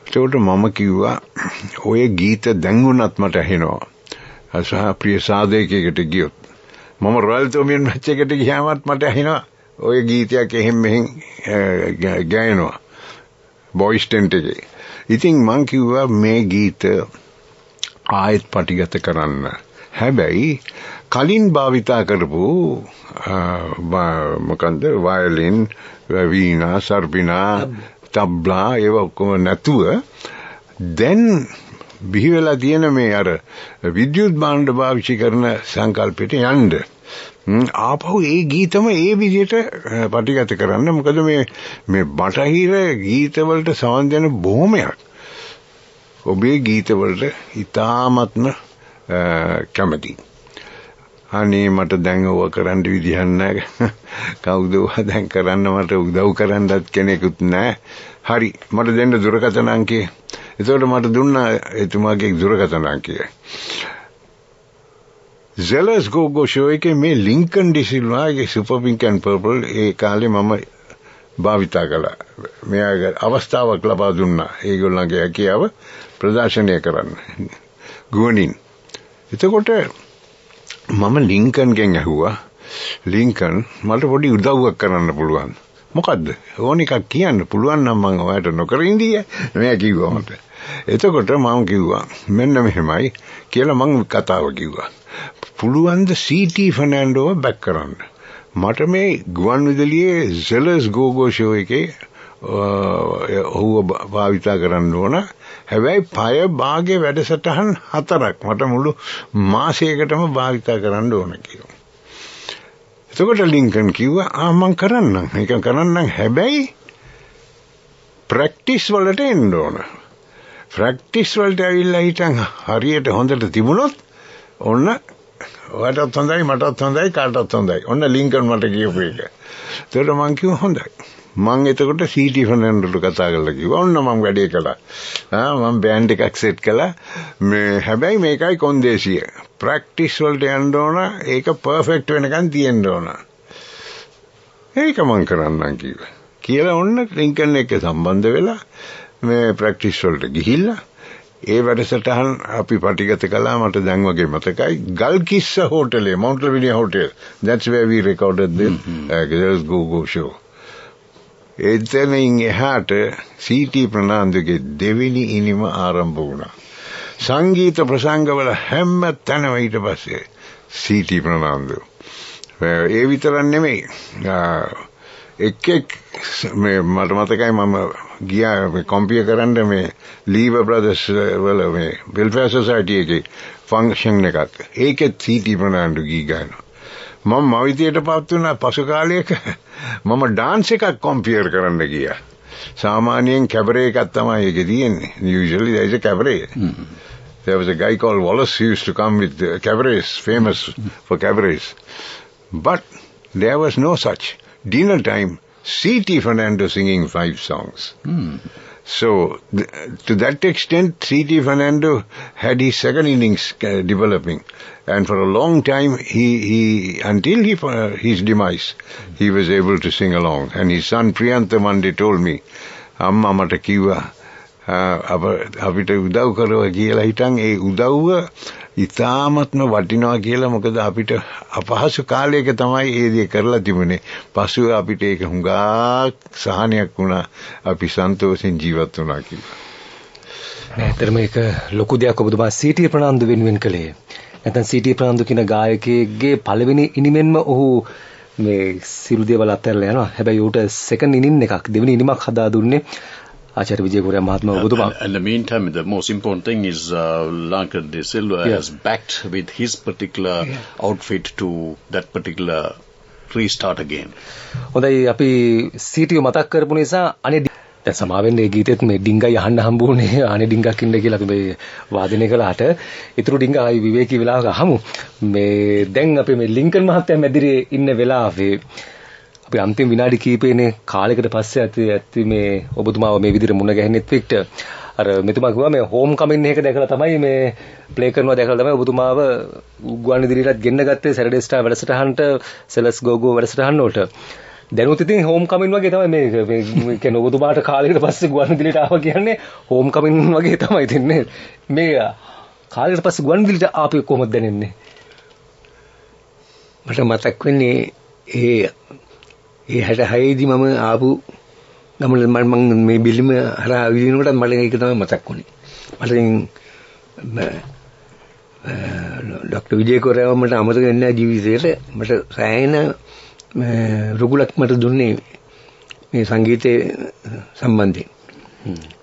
ඒකට මම කිව්වා ඔය ගීත දැන් වුණත් මට ඇහෙනවා. අසහ ප්‍රිය සාදේකයකට ගියොත් මම රොයල් තෝමියන් මැච් එකට ගියාමත් මට ඇහෙනවා. ඔය ගීතයක් එහෙම මෙහෙන් ගායනවා. බොයිස් ටෙන්ට් එකේ. ඉතින් මං කිව්වා මේ ගීත ආයෙත් පටිගත කරන්න. හැබැයි කලින් භාවිතා කරපු මොකන්ද වයලින් වීණා සර්පිනා තබ්ලා ඒව ඔක්කොම නැතුව දැන් බිහි වෙලා තියෙන මේ අර විද්‍යුත් භාණ්ඩ පාවිච්චි කරන සංකල්පයට යන්න ආපහු ඒ ගීතම ඒ විදිහට පටිගත කරන්න. මොකද මේ බටහිර ගීතවලට සවන් දෙන බොහොමයක් ඔබේ ගීතවලට ඉතාමත්ම කැමති. අනේ මට දැන් ඕව කරන්න විදිහක් නැහැ. කවුද දැන් කරන්න මට උදව් කරන්නත් කෙනෙකුත් නැහැ. හරි මට දෙන්න දුරකථන අංකය. ඒතකොට මට දුන්නා එතුමාගේ දුරකථන අංකය. Zealous Go-Go show එකේ මේ ලින්කන් ඩිසිල්වාගේ සුපර් පින්ක් ඇන්ඩ් පර්පල් ඒ කාලේ මම භාවිතා කළා. මෙයාගේ අවස්ථාවක් ලබා දුන්නා ඒගොල්ලන්ගේ හැකියාව ප්‍රදර්ශනය කරන්න ගුවනින්. එතකොට මම ලින්කන්ගෙන් ඇහුවා ලින්කන් මට පොඩි උදව්වක් කරන්න පුළුවන්. මොකද්ද? ඕන එකක් කියන්න පුළුවන් නම් මම ඔයාලට නොකර ඉඳී. මෙයා කිව්වා මට. එතකොට මම කිව්වා මෙන්න මෙහෙමයි කියලා මම කතාව කිව්වා. පුළුවන් ද සීටි ෆර්නැන්ඩෝව බැක් කරන්න. මට මේ ගුවන් විදුලියේ Zealous Go-Go show එකේ ඔහුව භාවිතා කරන්න ඕන. හැබැයි පය භාගේ වැඩසටහන් 4ක් මට මුළු මාසයකටම භාවිතා කරන්න ඕන කියලා. එතකොට ලින්කන් කිව්වා මම කරන්නම්. ඒක කරන්නම් හැබැයි ප්‍රැක්ටිස් වලට එන්න ඕන. ප්‍රැක්ටිස් වලට ඇවිල්ලා හිටන් හරියට හොඳට තිබුණොත් ඔන්න ඔයාටත් හොඳයි මටත් හොඳයි කාටත් හොඳයි. ඔන්න ලින්කන් මට කියපු එක. එතකොට මම කිව්වා හොඳයි. මම එතකොට සීටි ෆර්නැන්ඩෝට කතා කරලා කිව්වා ඔන්න මම වැඩේ කළා. මම බෑන්ඩ් එකක් සෙට් කළා. මේ හැබැයි මේකයි කොන්දේසිය. ප්‍රැක්ටිස් වලට යන්න ඕන. ඒක පර්ෆෙක්ට් වෙනකන් තියෙන්න ඕන. ඒක මම කරන්නම් කිව්වා. කියලා ඔන්න ලින්කන් එක්ක සම්බන්ධ වෙලා මේ ප්‍රැක්ටිස් වලට ගිහිල්ලා ඒ වැඩසටහන් අපි පටිගත කළා. මට දැන් වගේ මතකයි. ගල්කිස්ස හෝටලේ Mount Lavinia hotel. That's where we recorded the Girls Go show. එතනින් එහාට සීටි ප්‍රනාන්දුගේ දෙවෙනි ඉනිම ආරම්භ වුණා. සංගීත ප්‍රසංගවල හැම තැනම ඊට පස්සේ සීටි ප්‍රනාන්දු. ඒ විතරක් නෙමෙයි. එක් මේ මට මතකයි මම ගියා මේ කම්පියර් කරන්න මේ ලීවර් බ්‍රදර්ස් වල මේ වෙල්ෆෙයාර් සොසයිටි එකේ ෆන්ක්ෂන් එකක්. ඒකෙත් සීටි ප්‍රනාන්දු ගී ගානවා. මම මවිතයටපත් වුණා පසු කාලයක මම ඩාන්ස් එකක් කම්පියර් කරන්න ගියා. සාමාන්‍යයෙන් කැබරේ එකක් තමයි ඒකේ තියෙන්නේ. Usually there is a cabaret. There was a guy called Wallace who used to come with cabarets, famous for cabarets. But there was no such. Dinner time, C.T. Fernando singing 5 songs. So, to that extent, C.T. Fernando had his second innings developing. And for a long time, until his demise, he was able to sing along. And his son Priyantha Mande told me, Amma mata kiwa, අපිට උදව් කරනවා කියලා හිටන් ඒ උදව්ව ඉතාමත්ම වටිනවා කියලා මොකද අපිට අපහසු කාලයක තමයි ඒ දේ කරලා තිබුණේ. පසුව අපිට ඒක හුඟක් සහනයක් වුණා. අපි සන්තෝෂෙන් ජීවත් වුණා කියලා. නැත්නම් මේක ලොකු දෙයක් ඔබතුමා සීටි ප්‍රනාන්දු වෙනුවෙන් කළේ. නැත්නම් සීටි ප්‍රනාන්දු කියන ගායකයෙක්ගේ පළවෙනි ඉනිමෙන්ම ඔහු මේ සිරු දේවල් අත්හැරලා යනවා. හැබැයි ඌට සෙකන්ඩ් ඉනින් එකක් දෙවෙනි ඉනිමක් හදා දුන්නේ Acharya Vijaya Mahatma Obuduma. And the meantime, the most important thing is Lanka De Silva has backed with his particular outfit to that particular restart again. හොඳයි අපි සීටිය මතක් කරපු නිසා අනේ දැන් සමාවෙන්නේ මේ ගීතෙත් මේ ඩිංගයි අහන්න හම්බුනේ අනේ ඩිංගක් ඉන්න කියලා අපි මේ වාදනය කළාට ඊටු ඩිංග ආයි විවේකී වෙලාවක අහමු. මේ දැන් අපි මේ ලින්කන් මහත්තයා මැදිරියේ ඉන්න වෙලාවේ අපි අන්තිම විනාඩි කිහිපේනේ කාලයකට පස්සේ ඇති මේ ඔබතුමාව මේ විදිහට මුණ ගැහෙන්නෙත් වික්ටර් අර මෙතුමා කිව්වා මේ හෝම් කමින් එක දැකලා තමයි මේ ප්ලේ කරනවා දැකලා තමයි ඔබතුමාව ගුවන් විදුලියටත් ගෙන්න ගත්තේ සැටර්ඩේ ස්ටාර් වැඩසටහනට සෙලස් ගෝගෝ වැඩසටහන වලට දැනුත් ඉතින් හෝම් කමින් වගේ තමයි මේ කියන්නේ ඔබතුමාට කාලයකට පස්සේ ගුවන් විදුලියට ආවා කියන්නේ හෝම් කමින් වගේ තමයි තින්නේ මේ කාලයකට පස්සේ ගුවන් විදුලියට ආපු කොහොමද දැනෙන්නේ මට මතක් වෙන්නේ ඒ 66 දී මම ආපු ගමන මම මේ බිලිම හරහා විදිනකොට මට ඒක තමයි මතක් වුනේ. මට ડોક્ટર විජය කොරේව මට අමතක වෙන්නේ නැහැ ජීවිතේට. මට සෑහෙන රුගුලක් මට දුන්නේ මේ සංගීතයේ සම්බන්ධයෙන්.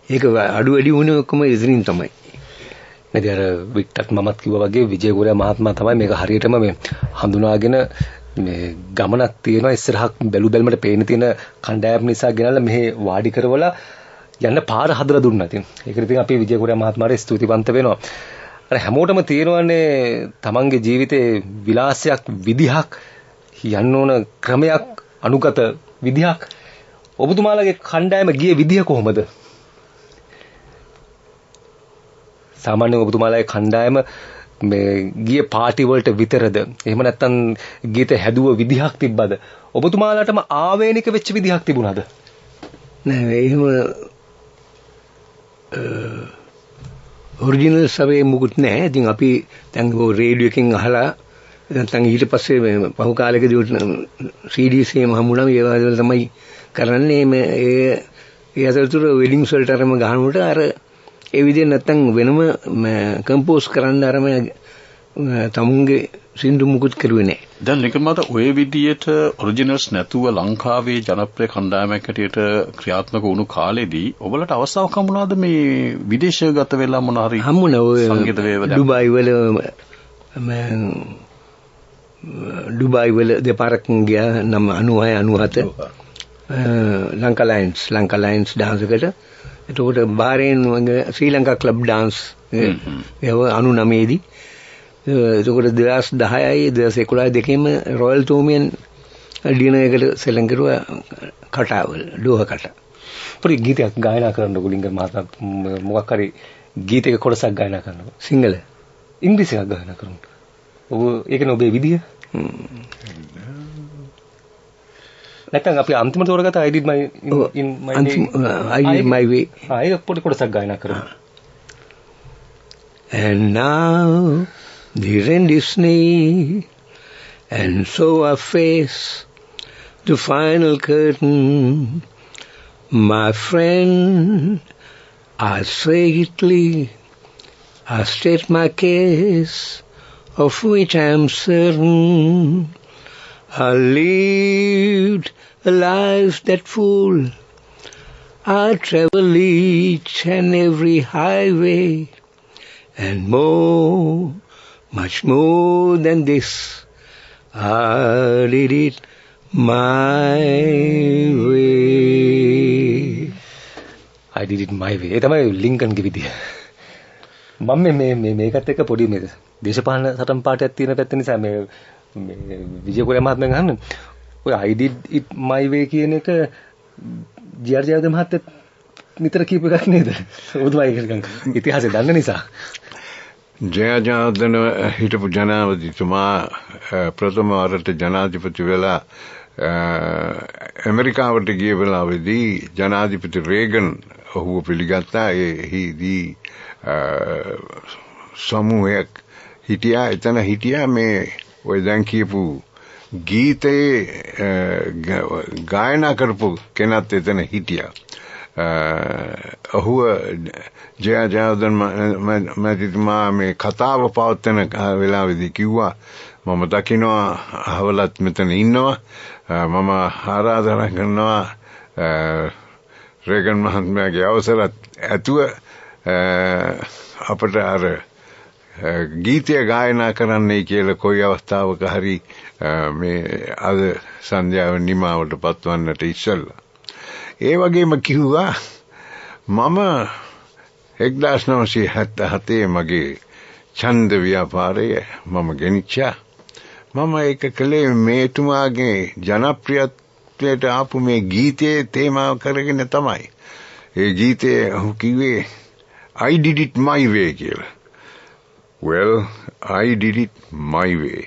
ඒක අඩු වැඩි වුණේ ඔක්කොම ඉතින් තමයි. නැති අර වික්ටර් මමත් කිව්වා වගේ විජය කොරේ මහත්මයා තමයි මේක හරියටම මේ හඳුනාගෙන මේ ගමනක් තියෙනවා ඉස්සරහක් බැලු බැලමට පේන තියෙන කණ්ඩායම් නිසා ගෙනල්ලා මෙහි වාඩි කරවලා යන්න පාර හදලා දුන්නා. ඉතින් ඒකට ඉතින් අපි විජය කොරේ මහත්මයාට ස්තුතිවන්ත වෙනවා. අර හැමෝටම තියෙනවානේ තමන්ගේ ජීවිතේ විලාසයක් විදිහක් යන්න ඕන ක්‍රමයක් අනුගත විදිහක්. ඔබතුමාලගේ කණ්ඩායම ගියේ විදිහ කොහොමද? සාමාන්‍යයෙන් ඔබතුමාලගේ කණ්ඩායම මේ ගියේ පාටි වලට විතරද එහෙම නැත්නම් ගීත හැදුව විදිහක් තිබ්බද ඔබතුමාලාටම ආවේනික වෙච්ච විදිහක් තිබුණාද නෑ එහෙම ඔරිජිනල් සවේ මුකුත් නෑ ඉතින් අපි දැන් රේඩියෝ එකෙන් අහලා නැත්නම් ඊට පස්සේ මේ පහු කාලෙකදී CDs එහෙම හම්බුනම ඒ වල තමයි කරන්නේ මේ ඒ අතරතුර වෙඩින්ග්ස් වලට අරම ගහනකොට අර ඒ විදිහ නැත්තම් වෙනම කම්පෝස් කරන්න අරම තමුන්ගේ සින්දු මුකුත් කරුවේ නැහැ. දැන් නිකම්මත ඔය විදියට ඔරිජිනල්ස් නැතුව ලංකාවේ ජනප්‍රිය කණ්ඩායමක් හැටියට ක්‍රියාත්මක වුණු කාලෙදී ඔබලට අවස්ථාවක් හම්බුණාද මේ විදේශගත වෙලා මොන හරි හම්බුණා ඔය සංගීත වේව ඩුබායි වල දෙපාරක් ගියා 96 97 ලංකා ලයන්ස් ඩාන්ස් එකට එතකොට බාරෙන් ශ්‍රී ලංකා ක්ලබ් ඩාන්ස් ඒව 99 දී එතකොට 2010යි 2011 දෙකේම රොයල් තෝමියන් ඩිනරයකට සෙල්ලම් කරුවා කටාවල ලෝහ කට. පොඩි ගීතයක් ගායනා කරන්න ගුලින්ග මහතා මොකක් හරි ගීතයක කොටසක් ගායනා කරනවා. සිංහල ඉංග්‍රීසි එකක් ගායනා කරනවා. ඔබ ඒකනේ ඔබේ විදිය. නැත්නම් අපි අන්තිමට තෝරගත්ත I did my way. ඒක පොඩි කොටසක් ගායනා කරමු. And now the end is near, and so I face the final curtain. My friend, I say it clear, I state my case, of which I am certain. I lived a life that full. I travel each and every highway, and more, much more than this, I did it my way. I did it my way. ඒ තමයි ලින්කන්ගේ විදිය. මම මේකත් එක්ක පොඩි මේ දේශපාලන සටන් පාටයක් තියෙන පැත්ත නිසා මේ විජය කොරියා මහත්මයා ගන්න ඔය I did it my way කියන එක ජර්ජයද මහත්තයා නිතර කියපු එකක් නේද? ඔබතුමා ඒක ඉතිහාසය දන්න නිසා. ජයජාර්දන හිටපු ජනාධිපතිතුමා ප්‍රථම වරට ජනාධිපති වෙලා ඇමරිකාවට ගිය වෙලාවේදී ජනාධිපති රේගන් ඔහුව පිළිගත්තා. එහිදී සමූහයක් හිටියා. එතන හිටියා මේ ඔය දැන් කියපු ගීතයේ ගායනා කරපු කෙනත් එතන හිටියා. ඔහුව ජයජාර්දන මැතිතුමා මේ කතාව පවත්වන වෙලාවේදී කිව්වා මම දකිනවා අහවලත් මෙතන ඉන්නවා. මම ආරාධනා කරනවා රේගන් මහත්මයාගේ අවසරත් ඇතුව අපට අර ගීතය ගායනා කරන්නයි කියලා කොයි අවස්ථාවක හරි මේ අද සන්ධ්‍යාව නිමාවට පත්වන්නට ඉස්සෙල්ලා. ඒ වගේම කිව්වා මම 1977 මගේ ඡන්ද ව්‍යාපාරය මම ගෙනිච්චා. මම ඒක කළේ මේතුමාගේ ජනප්‍රියත්වයට ආපු මේ ගීතයේ තේමාව කරගෙන තමයි. ඒ ගීතේ ඔහු කිව්වේ I did it my way කියලා. Well, I did it my way.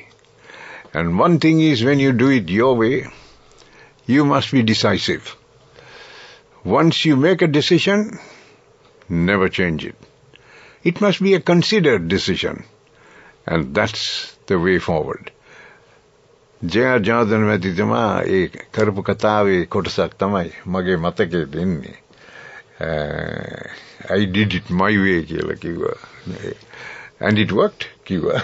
And one thing is, when you do it your way, you must be decisive. Once you make a decision, never change it. It must be a considered decision. And that's the way forward. ජයජාර්දන මැතිතුමා ඒ කරපු කතාවේ කොටසක් තමයි මගේ මතකයේ දෙන්නේ. I did it my way කියලා කිව්වා. And it worked, kiwa.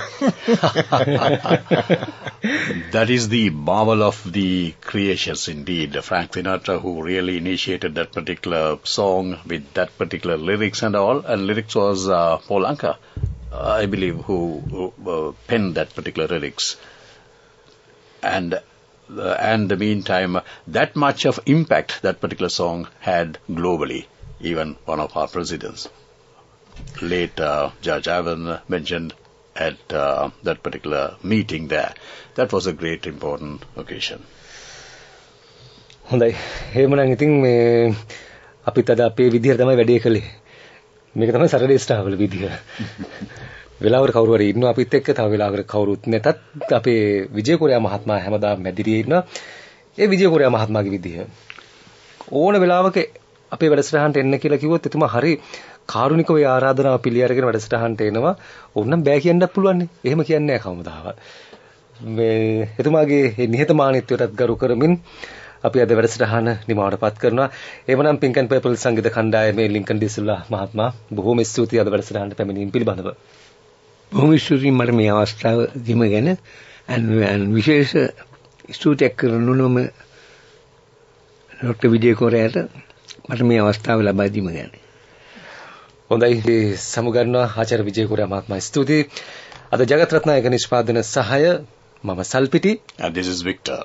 That is the marvel of the creations indeed. Frank Sinatra, who really initiated that particular song with that particular lyrics and all. And lyrics was Paul Anka, I believe, who penned that particular lyrics. And the meantime, that much of impact that particular song had globally. Even one of our presidents, late Judge Ivan, mentioned at that particular meeting there. That was a great important occasion. හොඳයි. එහෙමනම් ඉතින් මේ අපිත් අද අපේ විදියට තමයි වැඩේ කළේ. මේක තමයි සැටර්ඩේ ස්ටාර් වල විදිය. වෙලාවකට කවුරු හරි ඉන්නවා අපිත් එක්ක, තව වෙලාවකට කවුරුත් නැතත් අපේ විජය කොරියා මහත්මයා හැමදාම මැදිරියේ ඉන්නවා. ඒ විජය කොරියා මහත්මයාගේ විදිය. ඕන වෙලාවක අපේ වැඩසටහනට එන්න කියලා කිව්වොත් එතුමා හරි කාරුණිකව ඒ ආරාධනාව පිළි අරගෙන වැඩසටහනට එනවා. ඕන්නම් බෑ කියන්නත් පුළුවන් නේ. එහෙම කියන්නේ නැහැ කවමදාවත්. මේ එතුමාගේ මේ නිහතමානීත්වයටත් ගරු කරමින් අපි අද වැඩසටහන නිමවටපත් කරනවා. එවනම් පින්ක් ඇන්ඩ් පර්පල් සංගීත කණ්ඩායමේ ලින්කන් ඩිසිල්ලා මහත්මයා බොහොම ස්තුතියි අද වැඩසටහනට පැමිණීම පිළිබඳව. බොහොම ස්තුතියි මට මේ අවස්ථාව දීම ගැන. විශේෂ ස්තුතියක් කරනුනම ડોક્ટર විජය කොරියාට මට මේ අවස්ථාව ලබා දීම ගැන. හොඳයි සමුගන්නවා ආචාර්ය විජය කොරියා මහත්මයා ස්තුතියි. අද ජගත් රත්නායක නිෂ්පාදන සහාය මම සල්පිටි. And this is Victor.